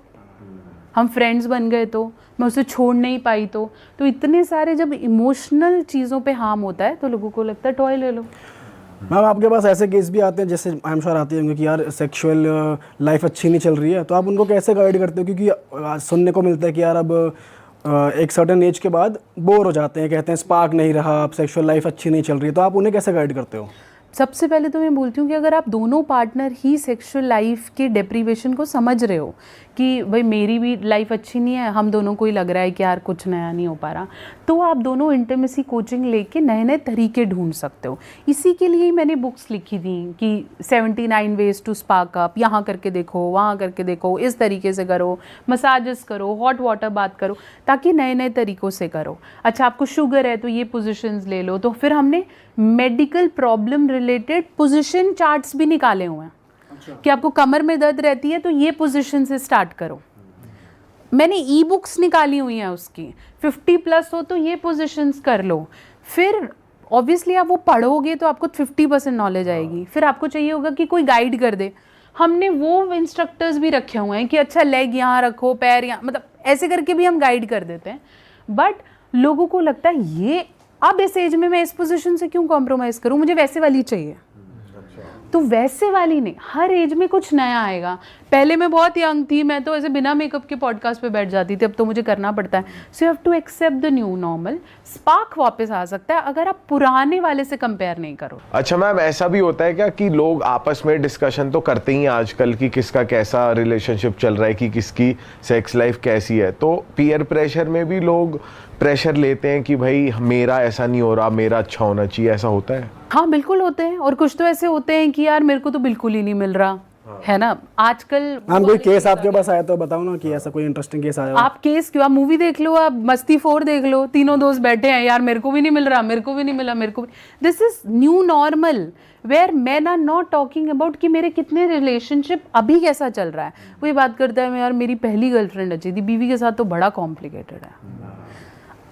हम फ्रेंड्स बन गए तो, मैं उसे छोड़ नहीं पाई तो इतने सारे जब इमोशनल चीज़ों पे हार्म होता है तो लोगों को लगता है टॉय ले लो। मैम आपके पास ऐसे केस भी आते हैं जैसे आई एम श्योर आते होंगे कि यार सेक्सुअल लाइफ अच्छी नहीं चल रही है, तो आप उनको कैसे गाइड करते हो? क्योंकि सुनने को मिलता है कि यार अब एक सर्टेन एज के बाद बोर हो जाते हैं, कहते हैं स्पार्क नहीं रहा, अब सेक्सुअल लाइफ अच्छी नहीं चल रही है, तो आप उन्हें कैसे गाइड करते हो? सबसे पहले तो मैं बोलती हूँ कि अगर आप दोनों पार्टनर ही सेक्सुअल लाइफ के डेप्रीवेशन को समझ रहे हो कि भाई मेरी भी लाइफ अच्छी नहीं है, हम दोनों को ही लग रहा है कि यार कुछ नया नहीं हो पा रहा, तो आप दोनों इंटीमेसी कोचिंग लेके नए नए तरीके ढूंढ सकते हो। इसी के लिए ही मैंने बुक्स लिखी थी कि 79 वेज टू स्पार्क अप, यहाँ करके देखो, वहाँ करके देखो, इस तरीके से करो, मसाजेस करो, हॉट वाटर बात करो, ताकि नए नए तरीक़ों से करो। अच्छा आपको शुगर है तो ये पोजिशंस ले लो, तो फिर हमने medical problem related position charts भी निकाले हुए हैं। अच्छा। कि आपको कमर में दर्द रहती है तो ये पोजीशन से स्टार्ट करो। मैंने ई बुक्स निकाली हुई हैं उसकी, 50+ हो तो ये पोजीशंस कर लो। फिर ऑब्वियसली आप वो पढ़ोगे तो आपको 50% नॉलेज आएगी। फिर आपको चाहिए होगा कि कोई गाइड कर दे, हमने वो इंस्ट्रक्टर्स भी रखे हुए हैं कि अच्छा लेग यहाँ रखो, पैर यहाँ, मतलब ऐसे करके भी हम गाइड कर देते हैं। बट लोगों को लगता है ये अब इस एज में मैं इस पोजीशन से क्यों कॉम्प्रोमाइज़ करूं, मुझे वैसे वाली चाहिए। तो वैसे वाली नहीं, हर एज में कुछ नया आएगा। पहले मैं बहुत यंग थी, मैं तो ऐसे बिना मेकअप के पॉडकास्ट पे बैठ जाती थी, अब तो मुझे करना पड़ता है। So you have to accept the new normal. Spark वापस आ सकता है अगर आप पुराने वाले से कंपेयर नहीं करो। अच्छा मैम, ऐसा भी होता है क्या कि लोग आपस में डिस्कशन तो करते ही हैं आजकल कि किसका कैसा रिलेशनशिप चल रहा है, कि किसकी सेक्स लाइफ कैसी है, तो पीयर प्रेशर में भी लोग प्रेशर लेते हैं कि भाई मेरा ऐसा नहीं हो रहा, मेरा अच्छा होना चाहिए, ऐसा होता है? हाँ बिल्कुल होते हैं, और कुछ तो ऐसे होते हैं कि यार मेरे को तो बिल्कुल ही नहीं मिल रहा, है ना। आजकल मैम कोई केस आपके पास आया तो बताओ ना, कि ऐसा कोई इंटरेस्टिंग केस आया हो। आप केस क्यों, आप मूवी देख लो, आप मस्ती 4 देख लो, तीनों दोस्त बैठे हैं, यार मेरे को भी नहीं मिल रहा, मेरे को भी नहीं मिला, मेरे को भी। This is new normal where man are not talking about कि मेरे कितने रिलेशनशिप अभी कैसा चल रहा है। वही बात करता है मैं यार मेरी पहली गर्लफ्रेंड अच्छी थी, बीवी के साथ तो बड़ा कॉम्प्लिकेटेड है।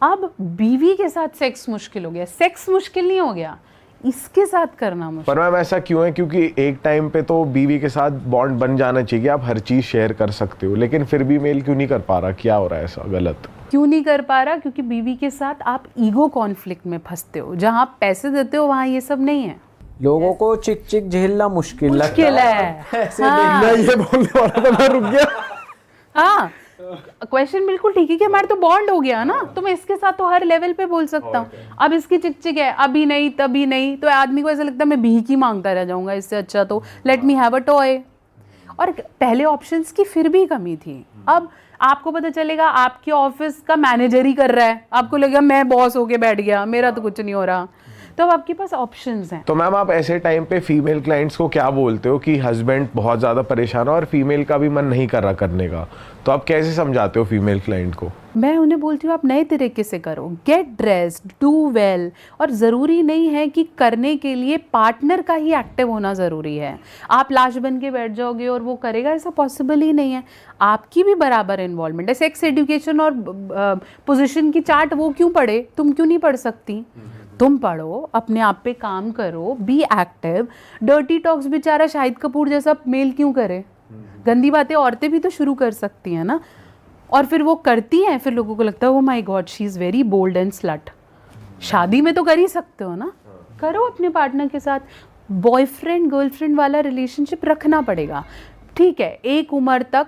अब बीवी के साथ सेक्स मुश्किल हो गया, सेक्स मुश्किल नहीं हो गया, इसके साथ करना मुश्किल। पर मैम ऐसा क्यों है? क्योंकि एक टाइम पे तो बीवी के साथ बॉन्ड बन जाना चाहिए, आप हर चीज शेयर कर सकते हो, लेकिन फिर भी मेल क्यों नहीं कर पा रहा? क्या हो रहा है ऐसा गलत? क्यों नहीं कर पा रहा? क्योंकि बीवी के साथ आप ईगो कॉन्फ्लिक्ट में फंसते हो। जहाँ आप पैसे देते हो वहाँ ये सब नहीं है। लोगों को चिक चिक झेलना मुश्किल है। हाँ। मैं ये बोलने वाला था, मैं रुक गया। हाँ, क्वेश्चन बिल्कुल ठीक है कि हमारा तो बॉन्ड हो गया ना, तो मैं इसके साथ तो हर लेवल पे बोल सकता हूँ। अब इसकी चिकचिक है, अभी नहीं तभी नहीं, तो आदमी को ऐसा लगता है मैं भीख ही मांगता रह जाऊंगा, इससे अच्छा तो let me have a toy. और पहले ऑप्शंस की फिर भी कमी थी। अब आपको पता चलेगा आपके ऑफिस का मैनेजर ही कर रहा है, आपको लगेगा मैं बॉस होके बैठ गया, मेरा तो कुछ नहीं हो रहा। तो अब आपके पास ऑप्शंस हैं। तो मैम आप ऐसे टाइम पे फीमेल क्लाइंट्स को क्या बोलते हो कि हस्बैंड बहुत ज़्यादा परेशान है और फीमेल का भी मन नहीं कर रहा करने का, तो आप कैसे समझाते हो फीमेल क्लाइंट को? मैं उन्हें बोलती हूँ आप नए तरीके से करो, गेट ड्रेस्ड, डू वेल। और ज़रूरी नहीं है कि करने के लिए पार्टनर का ही एक्टिव होना ज़रूरी है। आप लाश बन के बैठ जाओगे और वो करेगा, ऐसा पॉसिबल ही नहीं है। आपकी भी बराबर इन्वॉल्वमेंट है। सेक्स एजुकेशन और पोजीशन की चार्ट वो क्यों पढ़े, तुम क्यों नहीं पढ़ सकती? तुम पढ़ो, अपने आप पे काम करो, बी एक्टिव। डर्टी टॉक्स बेचारा शाहिद कपूर जैसा मेल क्यों करे? गंदी बातें औरतें भी तो शुरू कर सकती हैं ना। और फिर वो करती हैं, फिर लोगों को लगता है oh my God she is very bold and slut. शादी में तो कर ही सकते हो ना, करो अपने पार्टनर के साथ। बॉयफ्रेंड गर्लफ्रेंड वाला रिलेशनशिप रखना पड़ेगा, ठीक है, एक उम्र तक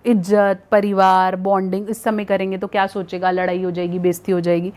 इज्जत, परिवार, बॉन्डिंग इस समय करेंगे तो क्या सोचेगा, लड़ाई हो जाएगी, बेइज्जती हो जाएगी।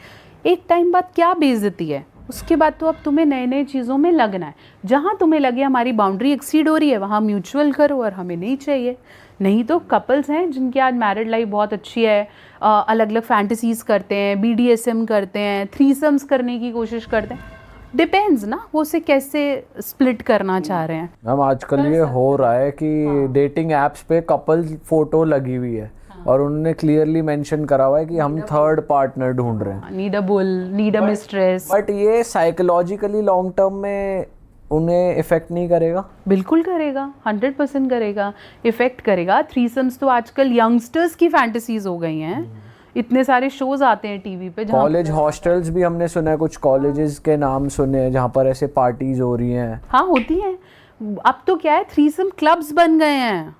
एक टाइम बाद क्या बेइज्जती है, उसके बाद तो अब तुम्हें नए नए चीज़ों में लगना है। जहाँ तुम्हें लगे हमारी बाउंड्री एक्सीड हो रही है वहाँ म्यूचुअल करो, और हमें नहीं चाहिए। नहीं तो कपल्स हैं जिनकी आज मैरिड लाइफ बहुत अच्छी है, अलग अलग फैंटेसीज करते हैं, BDSM करते हैं, थ्रीसम्स करने की कोशिश करते हैं। डिपेंड्स ना वो उसे कैसे स्प्लिट करना चाह रहे हैं। मैम आजकल ये हो रहा है कि डेटिंग एप्स पे कपल फोटो लगी हुई है और उन्होंने क्लियरली मेंशन करा हुआ है कि हम थर्ड पार्टनर ढूंढ रहे हैं। Need a bull, need a mistress. But ये साइकोलॉजिकली लॉन्ग टर्म में उन्हें इफेक्ट नहीं करेगा? बिल्कुल करेगा, 100% करेगा, इफेक्ट करेगा। थ्रीसम्स तो आजकल यंगस्टर्स की फैंटेसीज हो गई हैं। इतने सारे शोज आते हैं टीवी पे। कॉलेज हॉस्टल्स भी हमने सुना है, कुछ कॉलेजेस के नाम सुने हैं जहाँ पर ऐसे पार्टीज हो रही हैं। हाँ होती हैं। अब तो क्या है, थ्रीसम क्लब्स बन गए हैं।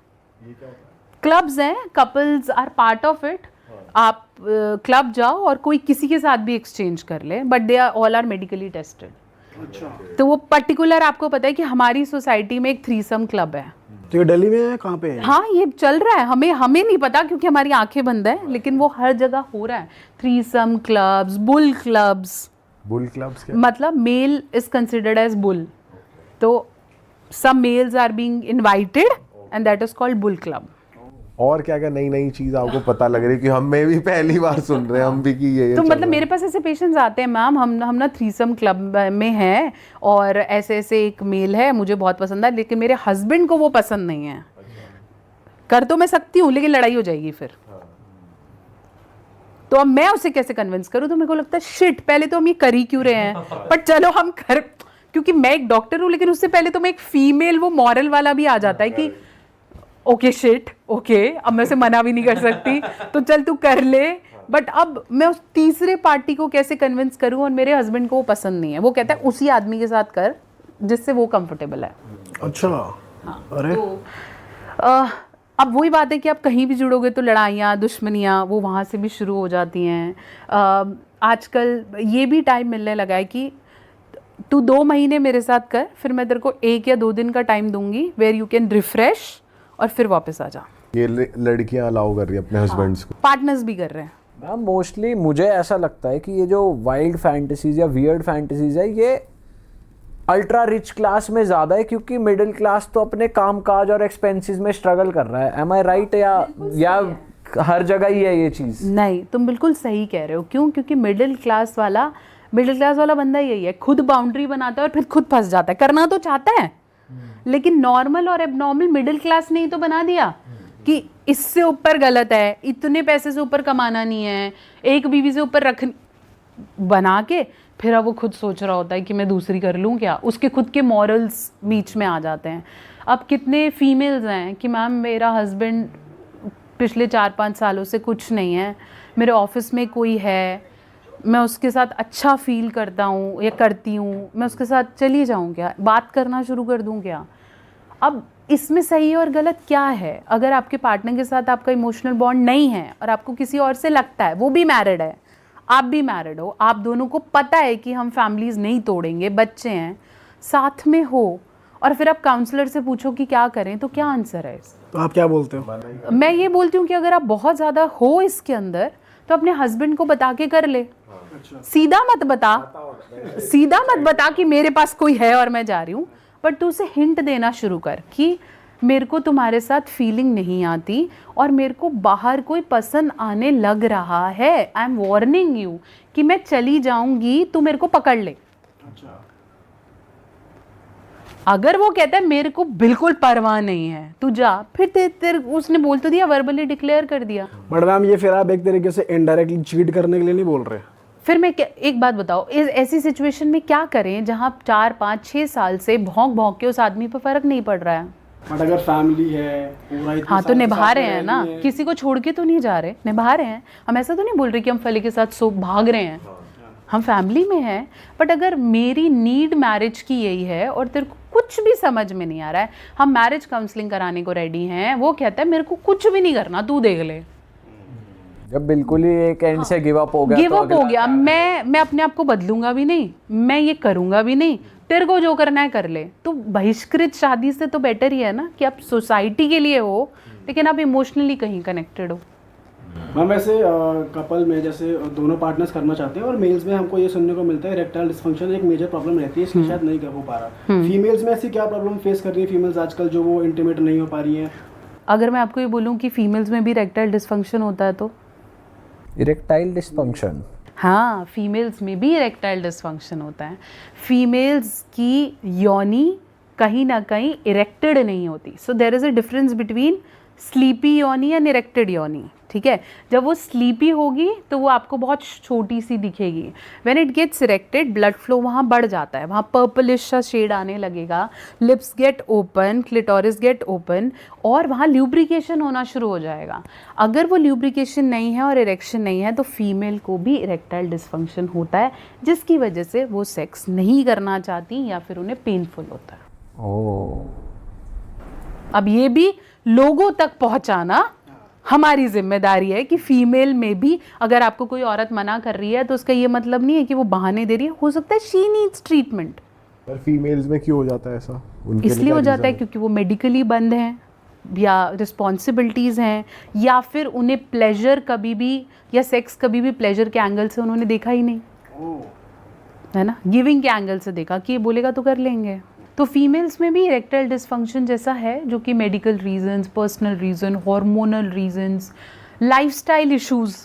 क्लब्स हैं, couples are part of it. आप क्लब जाओ और कोई किसी के साथ भी एक्सचेंज कर ले, but they are all are medically tested. तो वो पर्टिकुलर आपको पता है कि हमारी सोसाइटी में एक थ्रीसम क्लब है। तो ये दिल्ली में है, कहाँ पे है? हाँ ये चल रहा है, हमें नहीं पता क्योंकि हमारी आंखें बंद है, लेकिन वो हर जगह हो रहा है। Threesome clubs, bull clubs. Bull clubs क्या? मतलब male is considered as bull, तो some males are being invited and that is called bull club. और क्या क्या नई नई चीज आपको पता लग रही है कि हमें भी पहली बार सुन रहे हैं हम भी कि ये तो चल मतलब रहा है। मेरे पास ऐसे पेशेंट्स आते हैं, मैम हम ना थ्रीसम क्लब में हैं और ऐसे ऐसे एक मेल है, मुझे बहुत पसंद है, लेकिन मेरे हस्बैंड को वो पसंद नहीं है। कर तो मैं सकती हूँ लेकिन लड़ाई हो जाएगी फिर। तो अब मैं उसे कैसे कन्विंस करूँ? तो मेरे को लगता है शिट, पहले तो हम ये कर ही क्यों रहे हैं, पर चलो हम कर, क्योंकि मैं एक डॉक्टर हूँ, लेकिन उससे पहले तो मैं एक फीमेल, वो मॉरल वाला भी आ जाता है कि ओके शिट, ओके अब मैं उसे मना भी नहीं कर सकती, तो चल तू कर ले। बट अब मैं उस तीसरे पार्टी को कैसे कन्विंस करूँ, और मेरे हस्बैंड को वो पसंद नहीं है, वो कहता है उसी आदमी के साथ कर जिससे वो कंफर्टेबल है। अच्छा। अरे अब वही बात है कि आप कहीं भी जुड़ोगे तो लड़ाइयाँ, दुश्मनियाँ वो वहाँ से भी शुरू हो जाती हैं। आजकल ये भी टाइम मिलने लगा है कि तू 2 महीने मेरे साथ कर, फिर मैं तेरे को 1 या 2 दिन का टाइम दूंगी वेयर यू कैन रिफ्रेश, और फिर वापस आ जा। ये लड़कियां अलाउ कर रही है अपने हस्बैंड्स को, पार्टनर्स भी कर रहे हैं। मैम मोस्टली मुझे ऐसा लगता है कि ये जो वाइल्ड फैंटेसीज या वियर्ड फैंटेसीज है ये अल्ट्रा रिच क्लास में ज़्यादा है, क्योंकि मिडिल क्लास तो अपने काम काज और एक्सपेंसेस में स्ट्रगल कर रहा है। एम आई राइट? या हर जगह ही है ये चीज़? नहीं, तुम बिल्कुल सही कह रहे हो। क्यों? क्योंकि मिडिल क्लास वाला बंदा यही है, खुद बाउंड्री बनाता है और फिर खुद फंस जाता है। करना तो चाहता है, लेकिन नॉर्मल और एबनॉर्मल मिडिल क्लास ने ही तो बना दिया कि इससे ऊपर गलत है, इतने पैसे से ऊपर कमाना नहीं है, एक बीवी से ऊपर रख बना के फिर अब वो खुद सोच रहा होता है कि मैं दूसरी कर लूँ क्या। उसके खुद के मॉरल्स बीच में आ जाते हैं। अब कितने फीमेल्स हैं कि मैम मेरा हस्बैंड पिछले 4-5 सालों से कुछ नहीं है, मेरे ऑफिस में कोई है, मैं उसके साथ अच्छा फील करता हूँ या करती हूँ, मैं उसके साथ चली जाऊँ क्या, बात करना शुरू कर दूँ क्या। अब इसमें सही और गलत क्या है? अगर आपके पार्टनर के साथ आपका इमोशनल बॉन्ड नहीं है और आपको किसी और से लगता है, वो भी मैरिड है, आप भी मैरिड हो, आप दोनों को पता है कि हम फैमिलीज नहीं तोड़ेंगे, बच्चे हैं, साथ में हो, और फिर आप काउंसलर से पूछो कि क्या करें, तो क्या आंसर है? तो आप क्या बोलते हो? मैं ये बोलती हूँ कि अगर आप बहुत ज़्यादा हो इसके अंदर तो अपने हस्बैंड को बता के कर ले। सीधा मत बता कि मेरे पास कोई है और मैं जा रही हूँ, बट तू उसे हिंट देना शुरू कर कि मेरे को तुम्हारे साथ फीलिंग नहीं आती और मेरे को बाहर कोई पसंद आने लग रहा है। आई एम वार्निंग यू कि मैं चली जाऊंगी, तू मेरे को पकड़ ले। अगर वो कहता है मेरे को बिल्कुल परवाह नहीं है, तू जा, फिर उसने बोल तो दिया, वर्बली डिक्लेयर कर दिया। बट मैम ये फिर आप एक तरीके से इनडायरेक्टली चीट करने के लिए नहीं बोल रहे? फिर मैं एक बात बताओ, ऐसी सिचुएशन में क्या करें जहां 4, 5, 6 साल से भौंक के उस आदमी पर फर्क नहीं पड़ रहा है? बट अगर फैमिली है पूरा, हाँ तो निभा रहे हैं ना, किसी को छोड़ के तो नहीं जा रहे, निभा रहे हैं। हम ऐसा तो नहीं बोल रहे कि हम फली के साथ सो भाग रहे हैं, हम फैमिली में हैं। बट अगर मेरी नीड मैरिज की यही है और तेरे को कुछ भी समझ में नहीं आ रहा है, हम मैरिज काउंसलिंग कराने को रेडी हैं। वो कहता है मेरे को कुछ भी नहीं करना, तू देख ले। जब बिल्कुल ही एक एंड से गिव अप हो गया, मैं अपने आप को बदलूंगा भी नहीं, मैं ये करूंगा भी नहीं, तेरे को जो करना है कर ले। तो बहिष्कृत शादी से तो बेटर ही है ना कि आप सोसाइटी के लिए हो लेकिन आप इमोशनली कहीं कनेक्टेड हो। मैम वैसे कपल में जैसे दोनों पार्टनर्स करना चाहते हैं और मेल्स में हमको ये सुनने को मिलता है इरेक्टाइल डिस्फंक्शन एक मेजर प्रॉब्लम रहती है, इसकी शायद नहीं कर हो पा रहा। फीमेल्स में ऐसी क्या प्रॉब्लम फेस कर रही है फीमेल्स आजकल जो वो इंटीमेट नहीं हो पा रही हैं? अगर मैं आपको ये बोलूँ कि फीमेल्स में भी इरेक्टाइल डिस्फंक्शन होता है तो इरेक्टाइल डिस्फंक्शन, हाँ, फीमेल्स में भी इरेक्टाइल डिस्फंक्शन होता है। फीमेल्स की योनि कहीं ना कहीं इरेक्टेड नहीं होती। So there is a difference between sleepy योनि एंड इरेक्टेड योनि, ठीक है। जब वो स्लीपी होगी तो वो आपको बहुत छोटी सी दिखेगी। When it gets erected blood flow वहाँ बढ़ जाता है, वहाँ पर्पलिश सा शेड आने लगेगा, lips get open, clitoris get open और वहाँ ल्यूब्रिकेशन होना शुरू हो जाएगा। अगर वो ल्यूब्रिकेशन नहीं है और इरेक्शन नहीं है तो फीमेल को भी इरेक्टाइल डिस्फंक्शन होता है, जिसकी वजह से वो सेक्स नहीं करना चाहती या फिर उन्हें पेनफुल होता है। ओह, अब ये भी लोगों तक पहुंचाना हमारी जिम्मेदारी है कि फीमेल में भी अगर आपको कोई औरत मना कर रही है तो उसका ये मतलब नहीं है कि वो बहाने दे रही है। हो सकता है शी नीड्स ट्रीटमेंट। पर फीमेल्स में क्यों हो जाता है ऐसा? उनके लिए इसलिए क्या हो जाता है reason क्योंकि वो मेडिकली बंद हैं या रिस्पॉन्सिबिलिटीज़ हैं या फिर उन्हें प्लेजर कभी भी या सेक्स कभी भी प्लेजर के एंगल से उन्होंने देखा ही नहीं, है ना, गिविंग के एंगल से देखा कि ये बोलेगा तो कर लेंगे। तो फीमेल्स में भी इरेक्टाइल डिस्फंक्शन जैसा है जो कि medical reasons, personal reason, hormonal reasons, lifestyle issues,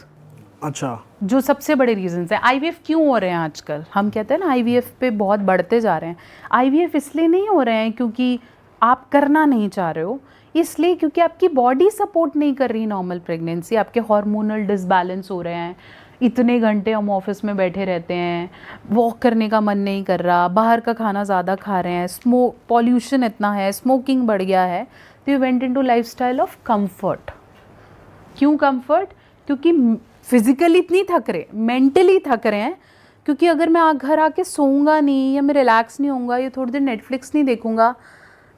अच्छा, जो सबसे बड़े रीजंस हैं। आईवीएफ क्यों हो रहे हैं आजकल? हम कहते हैं ना आईवीएफ पे बहुत बढ़ते जा रहे हैं। आईवीएफ इसलिए नहीं हो रहे हैं क्योंकि आप करना नहीं चाह रहे हो, इसलिए क्योंकि आपकी बॉडी सपोर्ट नहीं कर रही नॉर्मल प्रेगनेंसी, आपके हार्मोनल डिसबैलेंस हो रहे हैं। इतने घंटे हम ऑफिस में बैठे रहते हैं, वॉक करने का मन नहीं कर रहा, बाहर का खाना ज़्यादा खा रहे हैं, स्मोक, पॉल्यूशन इतना है, स्मोकिंग बढ़ गया है, तो you went into lifestyle of comfort. क्यों कंफर्ट? क्योंकि फिजिकली इतनी थक रहे, मेंटली थक रहे हैं। क्योंकि अगर मैं घर आके सोऊंगा नहीं या मैं रिलैक्स नहीं होऊंगा या थोड़ी देर नेटफ्लिक्स नहीं देखूंगा,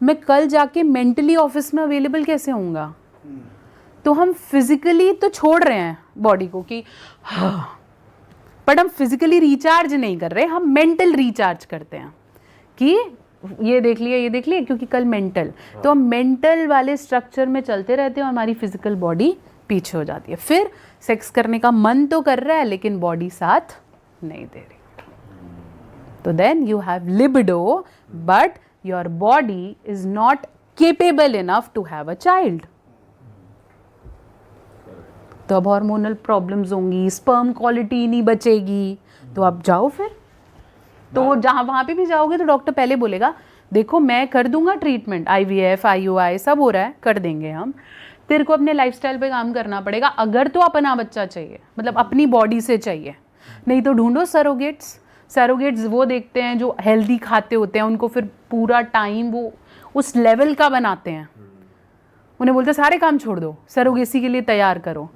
मैं कल जाके मेंटली ऑफिस में अवेलेबल कैसे होऊंगा? तो हम फिजिकली तो छोड़ रहे हैं बॉडी को कि हाँ, बट हम फिजिकली रिचार्ज नहीं कर रहे, हम मेंटल रिचार्ज करते हैं कि ये देख लिया क्योंकि कल मेंटल, तो हम मेंटल वाले स्ट्रक्चर में चलते रहते हैं और हमारी फिजिकल बॉडी पीछे हो जाती है। फिर सेक्स करने का मन तो कर रहा है लेकिन बॉडी साथ नहीं दे रही, तो then you have libido but your body is not capable enough to have a child. तो अब हार्मोनल प्रॉब्लम्स होंगी, स्पर्म क्वालिटी नहीं बचेगी, तो आप जाओ फिर। तो जहाँ वहाँ पे भी जाओगे तो डॉक्टर पहले बोलेगा देखो मैं कर दूंगा ट्रीटमेंट, आईवीएफ, आईयूआई सब हो रहा है, कर देंगे हम, तेरे को अपने लाइफस्टाइल पे काम करना पड़ेगा अगर तो अपना बच्चा चाहिए, मतलब अपनी बॉडी से चाहिए, नहीं तो ढूंढो सरोगेट्स। सरोगेट्स वो देखते हैं जो हेल्दी खाते होते हैं, उनको फिर पूरा टाइम वो उस लेवल का बनाते हैं, उन्हें बोलते सारे काम छोड़ दो, सरोगेसी के लिए तैयार करो।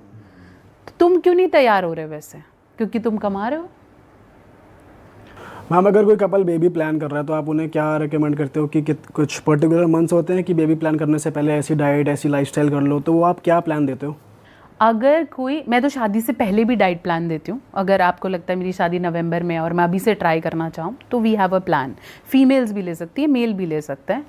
तो तुम क्यों नहीं तैयार हो रहे वैसे? क्योंकि तुम कमा रहे हो। मैम अगर कोई कपल बेबी प्लान कर रहा है तो आप उन्हें क्या रिकमेंड करते हो कि कुछ पर्टिकुलर मंथ्स होते हैं कि बेबी प्लान करने से पहले ऐसी डाइट, ऐसी लाइफस्टाइल कर लो, तो वो आप क्या प्लान देते हो? अगर कोई, मैं तो शादी से पहले भी डाइट प्लान देती हूँ। अगर आपको लगता है मेरी शादी नवंबर में है और मैं अभी से ट्राई करना चाहूँ तो we have a plan. Females भी ले सकती है, मेल भी ले सकते हैं।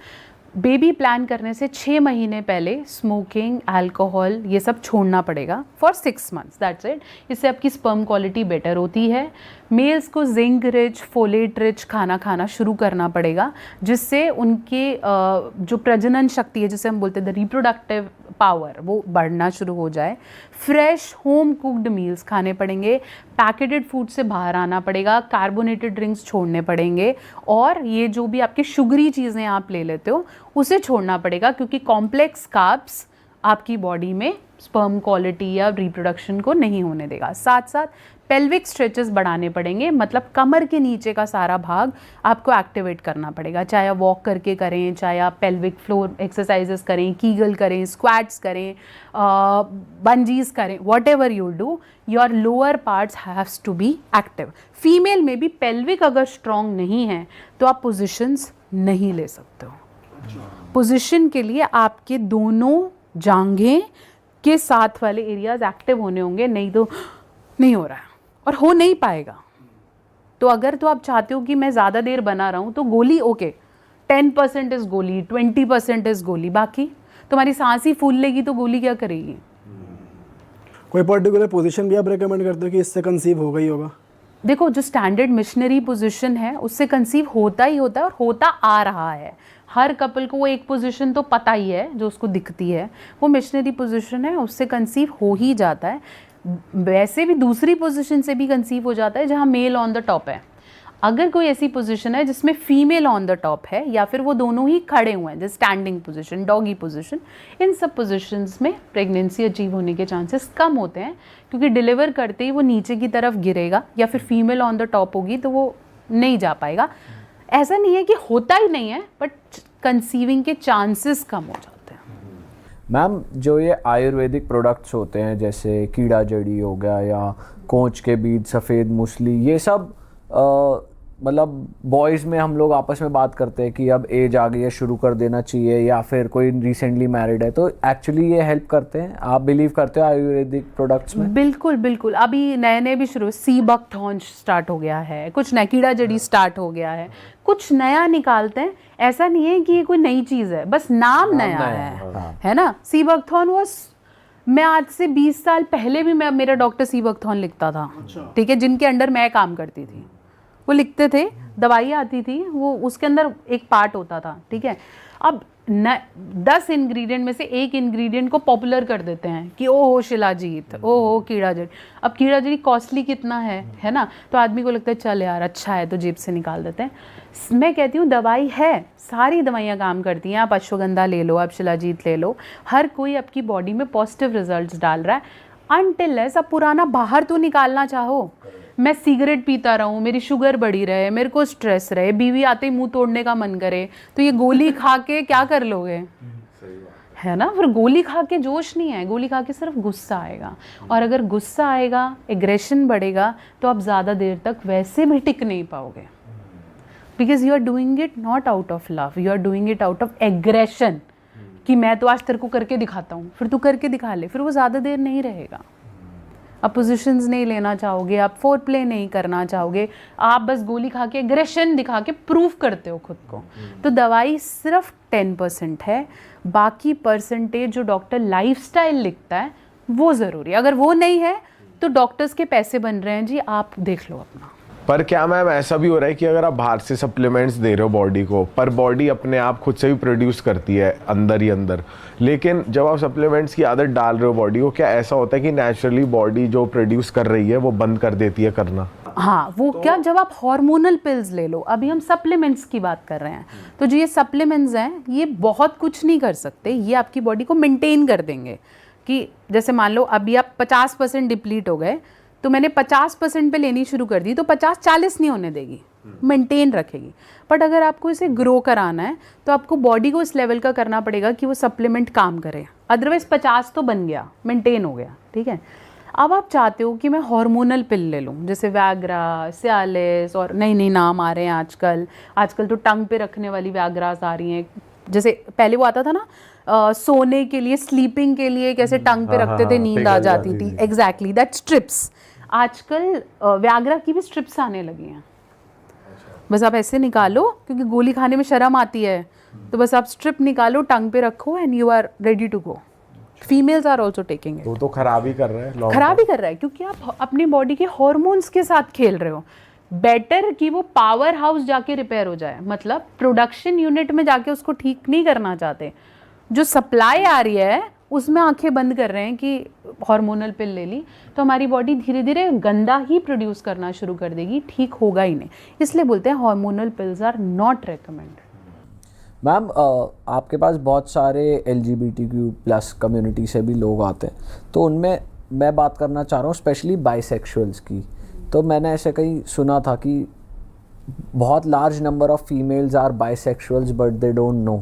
बेबी प्लान करने से 6 महीने पहले स्मोकिंग, अल्कोहल ये सब छोड़ना पड़ेगा फॉर 6 मंथ्स, दैट्स इट। इससे आपकी स्पर्म क्वालिटी बेटर होती है। मेल्स को जिंक रिच, फोलेट रिच खाना खाना शुरू करना पड़ेगा, जिससे उनके जो प्रजनन शक्ति है, जिसे हम बोलते हैं द रिप्रोडक्टिव पावर, वो बढ़ना शुरू हो जाए। फ्रेश होम कुक्ड मील्स खाने पड़ेंगे, पैकेटेड फूड से बाहर आना पड़ेगा, कार्बोनेटेड ड्रिंक्स छोड़ने पड़ेंगे, और ये जो भी आपकी शुगरी चीज़ें आप ले लेते हो उसे छोड़ना पड़ेगा, क्योंकि कॉम्प्लेक्स कार्ब्स आपकी बॉडी में स्पर्म क्वालिटी या रिप्रोडक्शन को नहीं होने देगा। साथ साथ पेल्विक स्ट्रेचेस बढ़ाने पड़ेंगे, मतलब कमर के नीचे का सारा भाग आपको एक्टिवेट करना पड़ेगा, चाहे आप वॉक करके करें, चाहे आप पेल्विक फ्लोर एक्सरसाइजेस करें, कीगल करें, स्क्वाट्स करें, बंजीज करें, whatever you do, your lower parts haves to be active. Female में भी पेल्विक अगर स्ट्रॉन्ग नहीं है तो आप पोजिशंस नहीं ले सकते हो। पोजिशन के लिए आपके दोनों जांघें के साथ वाले एरियाज एक्टिव होने होंगे, नहीं तो नहीं हो रहा है और हो नहीं पाएगा। तो अगर तो आप चाहते हो कि मैं ज़्यादा देर बना रहा हूँ तो गोली ओके, 10% इज़ गोली, 20% इज़ गोली, बाकी तुम्हारी सांस ही फूल लेगी तो गोली क्या करेगी? कोई पर्टिकुलर पोजीशन भी आप रेकमेंड करते हो कि इससे कंसीव होगा ही होगा? देखो, जो स्टैंडर्ड मिशनरी पोजीशन है उससे कंसीव होता ही होता है और होता आ रहा है। हर कपल को वो एक पोजीशन तो पता ही है जो उसको दिखती है, वो मिशनरी पोजीशन है, उससे कंसीव हो ही जाता है। वैसे भी दूसरी पोजीशन से भी कंसीव हो जाता है जहाँ मेल ऑन द टॉप है। अगर कोई ऐसी पोजीशन है जिसमें फीमेल ऑन द टॉप है या फिर वो दोनों ही खड़े हुए हैं, जैसे स्टैंडिंग पोजीशन, डॉगी पोजीशन, इन सब पोजीशंस में प्रेगनेंसी अचीव होने के चांसेस कम होते हैं, क्योंकि डिलीवर करते ही वो नीचे की तरफ गिरेगा या फिर फीमेल ऑन द टॉप होगी तो वो नहीं जा पाएगा। ऐसा नहीं है कि होता ही नहीं है, बट कंसीविंग के चांसेस कम हो जाते हैं। मैम, जो ये आयुर्वेदिक प्रोडक्ट्स होते हैं जैसे कीड़ा जड़ी हो गया या कोंच के बीज, सफ़ेद मूसली, ये सब मतलब बॉयज़ में हम लोग आपस में बात करते हैं कि अब एज आ गई है, शुरू कर देना चाहिए, या फिर कोई रिसेंटली मैरिड है, तो एक्चुअली ये हेल्प करते हैं? आप बिलीव करते हो आयुर्वेदिक प्रोडक्ट्स में? बिल्कुल बिल्कुल। अभी नए नए भी शुरू, सी बकथॉर्न स्टार्ट हो गया है, कुछ नया कीड़ा जड़ी स्टार्ट हो गया है, कुछ नया निकालते हैं। ऐसा नहीं है कि ये कोई नई चीज़ है, बस नाम नया है ना। सी बकथॉर्न वो मैं आज से 20 साल पहले भी मेरा डॉक्टर सी बकथॉर्न लिखता था, ठीक है, जिनके अंडर मैं काम करती थी, वो लिखते थे, दवाई आती थी, वो उसके अंदर एक पार्ट होता था, ठीक है। अब 10 इंग्रेडिएंट में से एक इंग्रेडिएंट को पॉपुलर कर देते हैं कि ओ हो शिलाजीत, ओ हो कीड़ा जड़ी। अब कीड़ा जड़ी कॉस्टली कितना है ना, तो आदमी को लगता है चल यार अच्छा है तो जेब से निकाल देते हैं। मैं कहती हूँ दवाई है, सारी दवाइयाँ काम करती हैं। आप अश्वगंधा ले लो, आप शिलाजीत ले लो, हर कोई आपकी बॉडी में पॉजिटिव रिजल्ट्स डाल रहा है। अनटिल आप पुराना बाहर तो निकालना चाहो। मैं सिगरेट पीता रहूँ, मेरी शुगर बढ़ी रहे, मेरे को स्ट्रेस रहे, बीवी आते ही मुंह तोड़ने का मन करे, तो ये गोली खा के क्या कर लोगे, है ना। फिर गोली खा के जोश नहीं है, गोली खा के सिर्फ गुस्सा आएगा, और अगर गुस्सा आएगा, एग्रेशन बढ़ेगा, तो आप ज़्यादा देर तक वैसे भी टिक नहीं पाओगे, because you are doing it not out of love, you are doing it out of aggression, कि मैं तो आज तेरे को करके दिखाता हूँ, फिर तू करके दिखा ले, फिर वो ज़्यादा देर नहीं रहेगा। आप पोजीशंस नहीं लेना चाहोगे, आप फोर प्ले नहीं करना चाहोगे, आप बस गोली खा के एग्रेशन दिखा के प्रूव करते हो खुद को। तो दवाई सिर्फ 10% है, बाकी परसेंटेज जो डॉक्टर लाइफस्टाइल लिखता है वो ज़रूरी है। अगर वो नहीं है तो डॉक्टर्स के पैसे बन रहे हैं जी, आप देख लो अपना। पर क्या मैम ऐसा भी हो रहा है कि अगर आप बाहर से सप्लीमेंट्स दे रहे हो बॉडी को, पर बॉडी अपने आप खुद से भी प्रोड्यूस करती है अंदर ही अंदर, लेकिन जब आप सप्लीमेंट्स की आदत डाल रहे हो बॉडी को, क्या ऐसा होता है कि नेचुरली बॉडी जो प्रोड्यूस कर रही है वो बंद कर देती है करना? हाँ, वो तो क्या, जब आप हार्मोनल पिल्स ले लो, अभी हम सप्लीमेंट्स की बात कर रहे हैं, तो जो ये सप्लीमेंट्स हैं ये बहुत कुछ नहीं कर सकते, ये आपकी बॉडी को मेंटेन कर देंगे। कि जैसे मान लो अभी आप 50% डिप्लीट हो गए, तो मैंने 50% पे लेनी शुरू कर दी, तो 50-40 नहीं होने देगी, मेंटेन रखेगी। बट अगर आपको इसे ग्रो कराना है तो आपको बॉडी को इस लेवल का करना पड़ेगा कि वो सप्लीमेंट काम करे, अदरवाइज 50 तो बन गया, मेंटेन हो गया, ठीक है। अब आप चाहते हो कि मैं हार्मोनल पिल ले लूँ, जैसे वैग्रा, सियालिस, और नई नई नाम आ रहे हैं आजकल तो टंग पे रखने वाली वैग्रास आ रही हैं। जैसे पहले वो आता था ना, सोने के लिए, स्लीपिंग के लिए कैसे टंग पे रखते थे, नींद आ जाती थी, एग्जैक्टली दैट स्ट्रिप्स। आजकल वैग्रा की भी स्ट्रिप्स आने लगी हैं। बस आप ऐसे निकालो, क्योंकि गोली खाने में शर्म आती है, तो बस आप स्ट्रिप निकालो, टंग पे रखो, and you are ready to go. Females are also taking it. वो तो खराब ही कर रहा है, खराब ही कर रहा है, क्योंकि आप अपनी बॉडी के हॉर्मोन्स के साथ खेल रहे हो। बेटर कि वो पावर हाउस जाके रिपेयर हो जाए, मतलब प्रोडक्शन यूनिट में जाके उसको ठीक नहीं करना चाहते, जो सप्लाई आ रही है उसमें आंखें बंद कर रहे हैं कि हार्मोनल पिल ले ली, तो हमारी बॉडी धीरे धीरे गंदा ही प्रोड्यूस करना शुरू कर देगी, ठीक होगा ही नहीं। इसलिए बोलते हैं hormonal pills are not recommended. Ma'am, आपके पास बहुत सारे LGBTQ+ कम्युनिटी से भी लोग आते हैं, तो उनमें मैं बात करना चाह रहा हूँ स्पेशली बाइसेक्सुअल्स की। तो मैंने ऐसे कहीं सुना था कि बहुत large number of females are bisexuals but they don't know.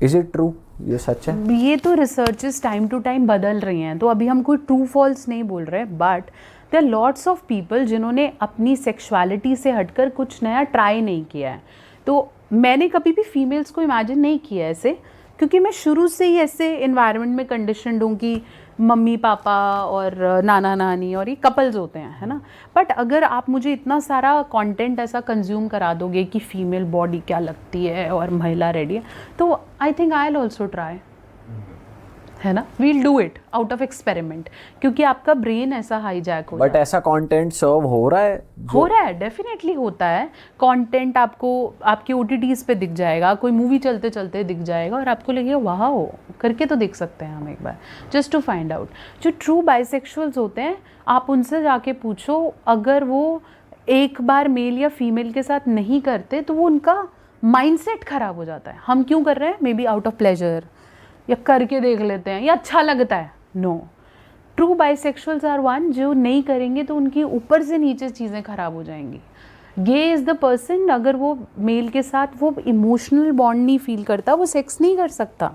Is it true? ये सच है? ये तो रिसर्चेस टाइम टू टाइम बदल रही हैं, तो अभी हम कोई ट्रू फॉल्स नहीं बोल रहे, but there are lots of people जिन्होंने अपनी सेक्सुअलिटी से हटकर कुछ नया ट्राई नहीं किया है। तो मैंने कभी भी फीमेल्स को इमेजिन नहीं किया ऐसे, क्योंकि मैं शुरू से ही ऐसे इन्वायरमेंट में कंडीशनड हूँ कि मम्मी पापा और नाना नानी और ये कपल्स होते हैं, है ना। बट अगर आप मुझे इतना सारा कंटेंट ऐसा कंज्यूम करा दोगे कि फीमेल बॉडी क्या लगती है और महिला रेडी है, तो I think I will also try. है ना, we'll do it out of experiment, क्योंकि आपका ब्रेन ऐसा हाईजैक हो बट ऐसा कंटेंट सर्व हो रहा है? हो रहा है, डेफिनेटली होता है। कंटेंट आपको आपके OTTs पे दिख जाएगा, कोई मूवी चलते चलते दिख जाएगा और आपको लगेगा वाह, करके तो देख सकते हैं हम एक बार, जस्ट टू फाइंड आउट। जो ट्रू बाइसेक्सुअल्स होते हैं, आप उनसे जाके पूछो, अगर वो एक बार मेल या फीमेल के साथ नहीं करते तो वो उनका माइंडसेट खराब हो जाता है। हम क्यों कर रहे हैं? Maybe out of pleasure, या करके देख लेते हैं, या अच्छा लगता है। No, true bisexuals are one जो नहीं करेंगे तो उनकी ऊपर से नीचे चीज़ें खराब हो जाएंगी। गे इज़ द पर्सन, अगर वो मेल के साथ वो इमोशनल बॉन्ड नहीं फील करता, वो सेक्स नहीं कर सकता।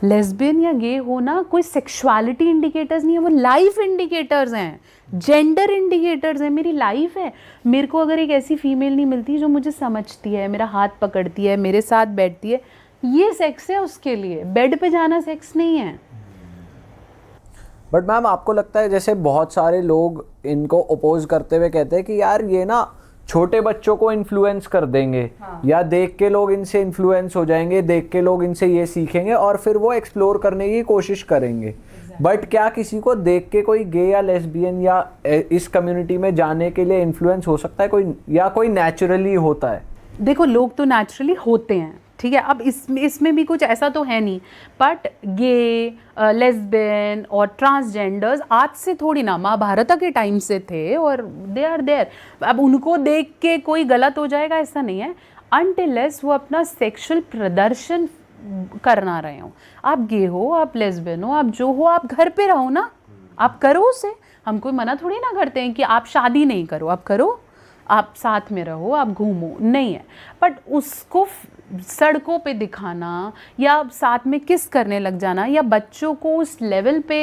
लेस्बियन या गे होना कोई सेक्सुअलिटी इंडिकेटर्स नहीं है, वो लाइफ इंडिकेटर्स हैं, जेंडर इंडिकेटर्स हैं। मेरी लाइफ है, मेरे को अगर एक ऐसी फीमेल नहीं मिलती जो मुझे समझती है, मेरा हाथ पकड़ती है, मेरे साथ बैठती है, ये सेक्स है उसके लिए। बेड पे जाना सेक्स नहीं है। बट मैम, आपको लगता है जैसे बहुत सारे लोग इनको अपोज करते हुए कहते हैं कि यार ये ना छोटे बच्चों को इन्फ्लुएंस कर देंगे, या देख के लोग इनसे इन्फ्लुएंस हो जाएंगे, देख के लोग इनसे ये सीखेंगे और फिर वो एक्सप्लोर करने की कोशिश करेंगे। बट क्या किसी को देख के कोई गे या लेस्बियन या इस कम्युनिटी में जाने के लिए इन्फ्लुएंस हो सकता है कोई, या कोई नेचुरली होता है? देखो, लोग तो नेचुरली होते हैं, ठीक है। अब इसमें भी कुछ ऐसा तो है नहीं, बट गे, लेस्बियन और ट्रांसजेंडर्स आज से थोड़ी ना, महाभारत के टाइम से थे और दे आर देयर। अब उनको देख के कोई गलत हो जाएगा ऐसा नहीं है, अनटिलेस वो अपना सेक्सुअल प्रदर्शन करना रहे हो। आप गे हो, आप लेस्बियन हो, आप जो हो, आप घर पे रहो ना, आप करो उसे। हम कोई मना थोड़ी ना करते हैं कि आप शादी नहीं करो, आप करो, आप साथ में रहो, आप घूमो, नहीं है। बट उसको सड़कों पे दिखाना या साथ में किस करने लग जाना या बच्चों को उस लेवल पे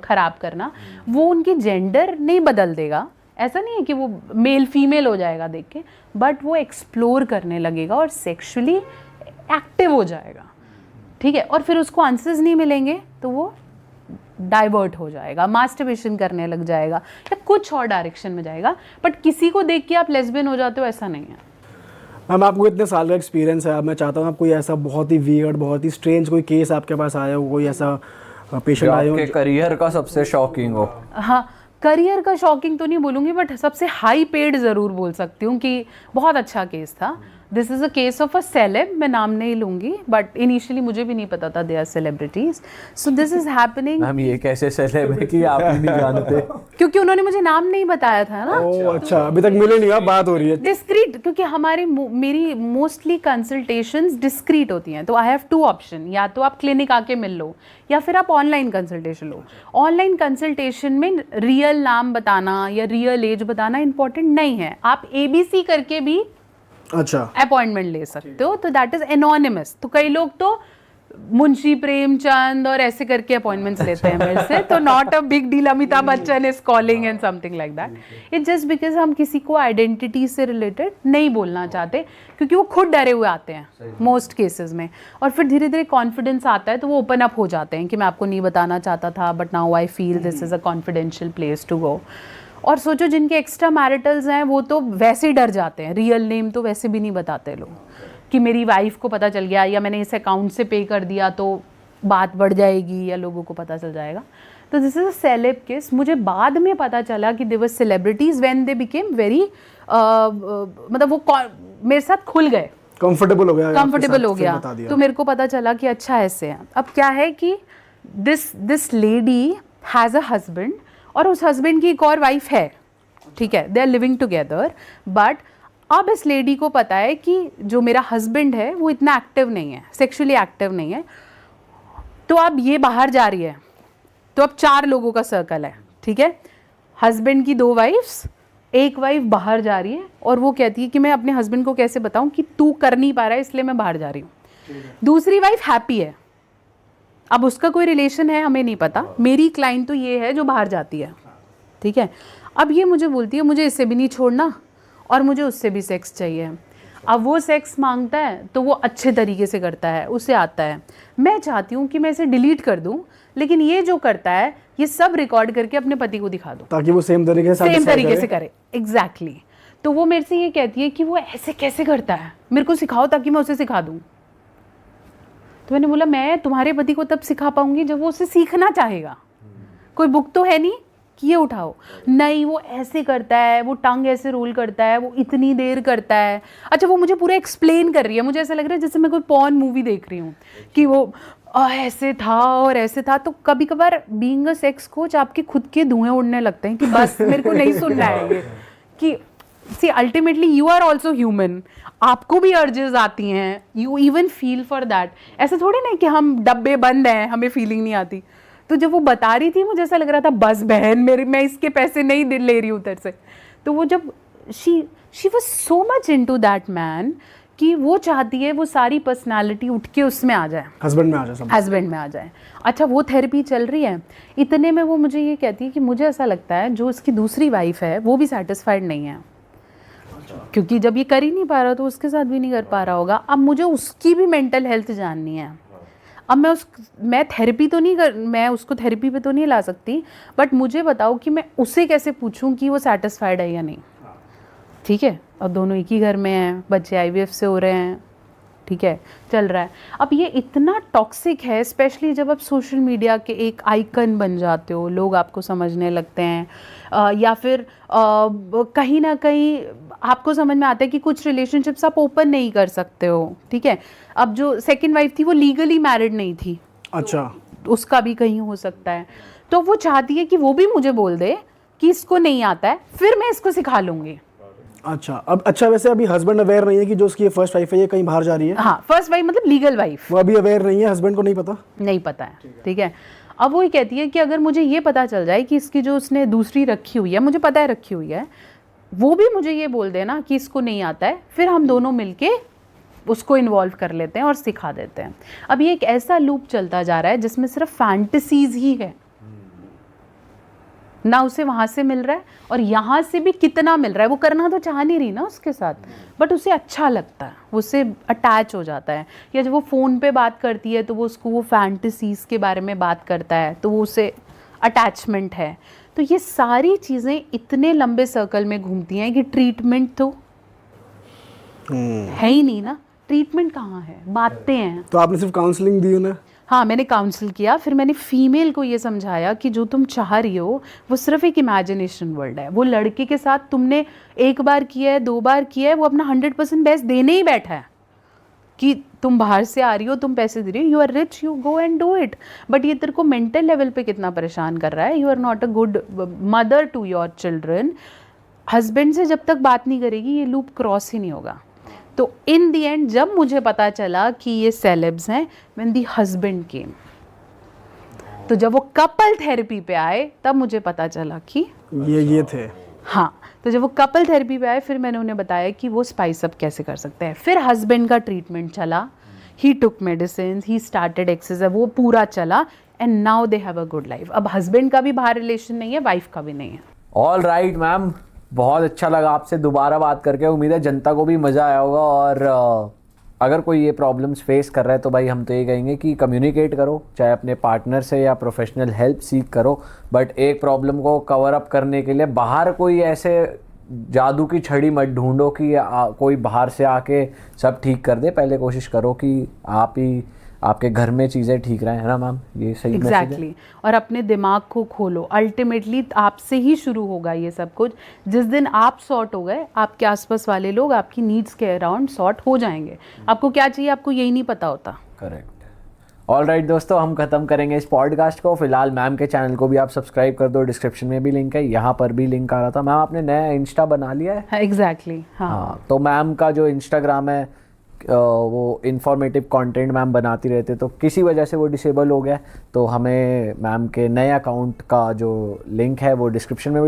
ख़राब करना, वो उनकी जेंडर नहीं बदल देगा। ऐसा नहीं है कि वो मेल फीमेल हो जाएगा देख के, बट वो एक्सप्लोर करने लगेगा और सेक्सुअली एक्टिव हो जाएगा, ठीक है। और फिर उसको आंसर्स नहीं मिलेंगे तो वो डाइवर्ट हो जाएगा, मास्टरबेशन करने लग जाएगा या कुछ और डायरेक्शन में जाएगा। बट किसी को देख के आप लेस्बियन हो जाते हो, ऐसा नहीं है। मैम, आपको इतने साल का एक्सपीरियंस है, अब मैं चाहता हूँ आप कोई ऐसा बहुत ही वियर्ड, बहुत ही स्ट्रेंज कोई केस आपके पास आया हो, कोई ऐसा पेशेंट आया हो आपके करियर का सबसे शॉकिंग हो? हाँ, करियर का शॉकिंग तो नहीं बोलूँगी, बट सबसे हाई पेड ज़रूर बोल सकती हूँ कि बहुत अच्छा केस था। This is a case of a celeb, मैं नाम नहीं लूँगी, बट इनिशियली मुझे भी नहीं पता था they are celebrities. So this is happening. Ma'am, ये कैसे सेलेब है कि आप ही नहीं जानते? क्योंकि उन्होंने मुझे नाम नहीं बताया था ना। ओह अच्छा, अभी तक मिले नहीं, आप बात हो रही है डिस्क्रीट, क्योंकि मेरी मोस्टली कंसल्टेशंस डिस्क्रीट होती हैं, तो आई हैव 2 ऑप्शन, या तो आप क्लिनिक आके मिल लो या फिर आप ऑनलाइन कंसल्टेशन लो। ऑनलाइन कंसल्टेशन में रियल नाम बताना या रियल एज बताना इंपॉर्टेंट नहीं है, आप ABC करके भी अच्छा अपॉइंटमेंट ले सकते हो, तो दैट इज एनोनिमस। तो कई लोग तो मुंशी प्रेमचंद और ऐसे करके अपॉइंटमेंट्स लेते हैं मेरे से, तो not a big deal, Amitabh Bachchan is calling and something like that. It's just because हम किसी को आइडेंटिटी से रिलेटेड नहीं बोलना चाहते, क्योंकि वो खुद डरे हुए आते हैं मोस्ट केसेस में, और फिर धीरे धीरे कॉन्फिडेंस आता है तो वो ओपन अप हो जाते हैं कि मैं आपको नहीं बताना चाहता था, but now I feel this is a confidential place to go. और सोचो जिनके एक्स्ट्रा मैरिटल्स हैं वो तो वैसे ही डर जाते हैं, रियल नेम तो वैसे भी नहीं बताते लोग कि मेरी वाइफ को पता चल गया या मैंने इस अकाउंट से पे कर दिया तो बात बढ़ जाएगी या लोगों को पता चल जाएगा। तो this is a celeb case. मुझे बाद में पता चला कि they were celebrities when they became very, मतलब वो मेरे साथ खुल गए, कंफर्टेबल हो गया, कंफर्टेबल हो गया, तो मेरे को पता चला कि अच्छा ऐसे है। अब क्या है कि this lady has a husband और उस हस्बैंड की एक और वाइफ है, ठीक है, they are living together. But अब इस लेडी को पता है कि जो मेरा हस्बैंड है वो इतना एक्टिव नहीं है, सेक्सुअली एक्टिव नहीं है, तो अब ये बाहर जा रही है, तो अब 4 लोगों का सर्कल है, ठीक है। हस्बैंड की 2 वाइफ्स, एक वाइफ बाहर जा रही है और वो कहती है कि मैं अपने हस्बैंड को कैसे बताऊं कि तू कर नहीं पा रहा है इसलिए मैं बाहर जा रही हूँ। दूसरी वाइफ हैप्पी है, अब उसका कोई रिलेशन है हमें नहीं पता, मेरी क्लाइंट तो ये है जो बाहर जाती है, ठीक है। अब ये मुझे बोलती है मुझे इससे भी नहीं छोड़ना और मुझे उससे भी सेक्स चाहिए। अब वो सेक्स मांगता है तो वो अच्छे तरीके से करता है, उसे आता है। मैं चाहती हूँ कि मैं इसे डिलीट कर दूँ, लेकिन ये जो करता है ये सब रिकॉर्ड करके अपने पति को दिखा दो ताकि वो सेम तरीके से करे। एग्जैक्टली। तो वो मेरे से ये कहती है कि वो ऐसे कैसे करता है, मेरे को सिखाओ ताकि मैं उसे सिखा दूँ। तो मैंने बोला मैं तुम्हारे पति को तब सिखा पाऊंगी जब वो उसे सीखना चाहेगा। कोई बुक तो है नहीं कि ये उठाओ, नहीं वो ऐसे करता है, वो टंग ऐसे रोल करता है, वो इतनी देर करता है। अच्छा वो मुझे पूरा एक्सप्लेन कर रही है, मुझे ऐसा लग रहा है जैसे मैं कोई पॉर्न मूवी देख रही हूँ कि वो ऐसे था और ऐसे था। तो कभी कभार बीइंग अ सेक्स कोच आपके खुद के धुएं उड़ने लगते हैं कि बस मेरे को नहीं सुनना है ये, कि see ultimately you are also human, आपको भी अर्जेस आती हैं, you even feel for that. ऐसे थोड़ी ना कि हम डब्बे बंद हैं हमें फीलिंग नहीं आती। तो जब वो बता रही थी मुझे ऐसा लग रहा था बस बहन मेरी, मैं इसके पैसे नहीं ले रही हूँ उधर से। तो वो जब she was so much into that man कि वो चाहती है वो सारी पर्सनालिटी उठ के उसमें आ जाए, हस्बैंड में आ जाए, हस्बैंड में आ जाए। अच्छा वो थेरेपी चल रही है, इतने में वो मुझे ये कहती है कि मुझे ऐसा लगता है जो उसकी दूसरी वाइफ है वो भी सेटिस्फाइड नहीं है, क्योंकि जब ये कर ही नहीं पा रहा तो उसके साथ भी नहीं कर पा रहा होगा। अब मुझे उसकी भी मेंटल हेल्थ जाननी है। अब मैं थेरेपी तो नहीं मैं उसको थेरेपी पे तो नहीं ला सकती, बट मुझे बताओ कि मैं उसे कैसे पूछूं कि वो सेटिस्फाइड है या नहीं। ठीक है, अब दोनों एक ही घर में हैं, बच्चे IVF से हो रहे हैं, ठीक है, चल रहा है। अब ये इतना टॉक्सिक है, स्पेशली जब आप सोशल मीडिया के एक आइकन बन जाते हो, लोग आपको समझने लगते हैं, या फिर कहीं ना कहीं आपको समझ में आता है कि कुछ रिलेशनशिप्स आप ओपन नहीं कर सकते हो। ठीक है, अब जो सेकंड वाइफ थी वो लीगली मैरिड नहीं थी, अच्छा उसका भी कहीं हो सकता है। तो वो चाहती है कि वो भी मुझे बोल दे कि इसको नहीं आता है, फिर मैं इसको सिखा लूँगी। अच्छा, अब अच्छा वैसे अभी हस्बैंड अवेयर नहीं है कि जो उसकी फर्स्ट वाइफ है ये कहीं बाहर जा रही है? हाँ, फर्स्ट वाइफ मतलब लीगल वाइफ, वो अभी अवेयर नहीं है, हस्बैंड को नहीं पता? नहीं पता है। ठीक है, अब वो ही कहती है कि अगर मुझे ये पता चल जाए कि इसकी जो उसने दूसरी रखी हुई है, मुझे पता है रखी हुई है, वो भी मुझे ये बोल देना कि इसको नहीं आता है, फिर हम दोनों मिलके उसको इन्वॉल्व कर लेते हैं और सिखा देते हैं। अब ये एक ऐसा लूप चलता जा रहा है जिसमें सिर्फ फैंटेसीज ही है, ना उसे वहाँ से मिल रहा है और यहाँ से भी कितना मिल रहा है। वो करना तो चाह नहीं रही ना उसके साथ, बट उसे अच्छा लगता है, उससे अटैच हो जाता है। या जब वो फ़ोन पे बात करती है तो वो उसको वो फैंटेसीज़ के बारे में बात करता है, तो वो उसे अटैचमेंट है। तो ये सारी चीज़ें इतने लंबे सर्कल में घूमती हैं कि ट्रीटमेंट तो है ही नहीं ना। ट्रीटमेंट कहाँ है, बातें हैं। तो आपने सिर्फ काउंसलिंग दी उन्हें? हाँ, मैंने काउंसिल किया, फिर मैंने फीमेल को ये समझाया कि जो तुम चाह रही हो वो सिर्फ एक इमेजिनेशन वर्ल्ड है। वो लड़के के साथ तुमने एक बार किया है, 2 बार किया है, वो अपना 100% बेस्ट देने ही बैठा है कि तुम बाहर से आ रही हो, तुम पैसे दे रही हो, you are rich, you go and do it. But ये तेरे को मेंटल लेवल पे कितना परेशान कर रहा है, you are not a good mother to your children. Husband से जब तक बात नहीं करेगी ये लूप क्रॉस ही नहीं होगा। तो इन दी एंड जब मुझे पता चला कि ये सेलेब्स हैं, व्हेन दी हस्बैंड केम, तो जब वो कपल थेरेपी पे आए तब मुझे पता चला कि ये थे। हाँ, तो जब वो कपल थेरेपी पे आए फिर मैंने उन्हें बताया कि वो स्पाइस अप कैसे कर सकते हैं। फिर हस्बैंड का ट्रीटमेंट चला, ही टुक मेडिसिन, ही स्टार्टेड एक्सरसाइज, वो पूरा चला and now they have a good life. अब हस्बैंड का भी बाहर रिलेशन नहीं है, वाइफ का भी नहीं है। ऑल राइट मैम, बहुत अच्छा लगा आपसे दोबारा बात करके। उम्मीद है जनता को भी मज़ा आया होगा। और अगर कोई ये प्रॉब्लम्स फेस कर रहा है तो भाई हम तो ये कहेंगे कि कम्युनिकेट करो, चाहे अपने पार्टनर से या प्रोफेशनल हेल्प सीख करो। बट एक प्रॉब्लम को कवर अप करने के लिए बाहर कोई ऐसे जादू की छड़ी मत ढूंढो कि कोई बाहर से आके सब ठीक कर दे। पहले कोशिश करो कि आप ही आपके घर में चीज़ें ठीक रहें, है ना मैम? ये सही मैसेज है। एग्जैक्टली, और अपने दिमाग को खोलो। अल्टीमेटली आपसे ही शुरू होगा ये सब कुछ। जिस दिन आप सॉर्ट हो गए, आपके आसपास वाले लोग आपकी नीड्स के अराउंड सॉर्ट हो जाएंगे। आपको क्या चाहिए आपको यही नहीं पता होता। करेक्ट। ऑल राइट दोस्तों, हम खत्म करेंगे इस पॉडकास्ट को। फिलहाल मैम के चैनल को भी आप सब्सक्राइब कर दो, डिस्क्रिप्शन में भी लिंक है, यहाँ पर भी लिंक आ रहा था। मैम आपने नया इंस्टा बना लिया है? एग्जैक्टली, हाँ। तो मैम का जो इंस्टाग्राम है वो इन्फॉर्मेटिव कंटेंट मैम बनाती रहते, तो किसी वजह से वो डिसेबल हो गया। तो हमें मैम के नए अकाउंट का जो लिंक है वो डिस्क्रिप्शन में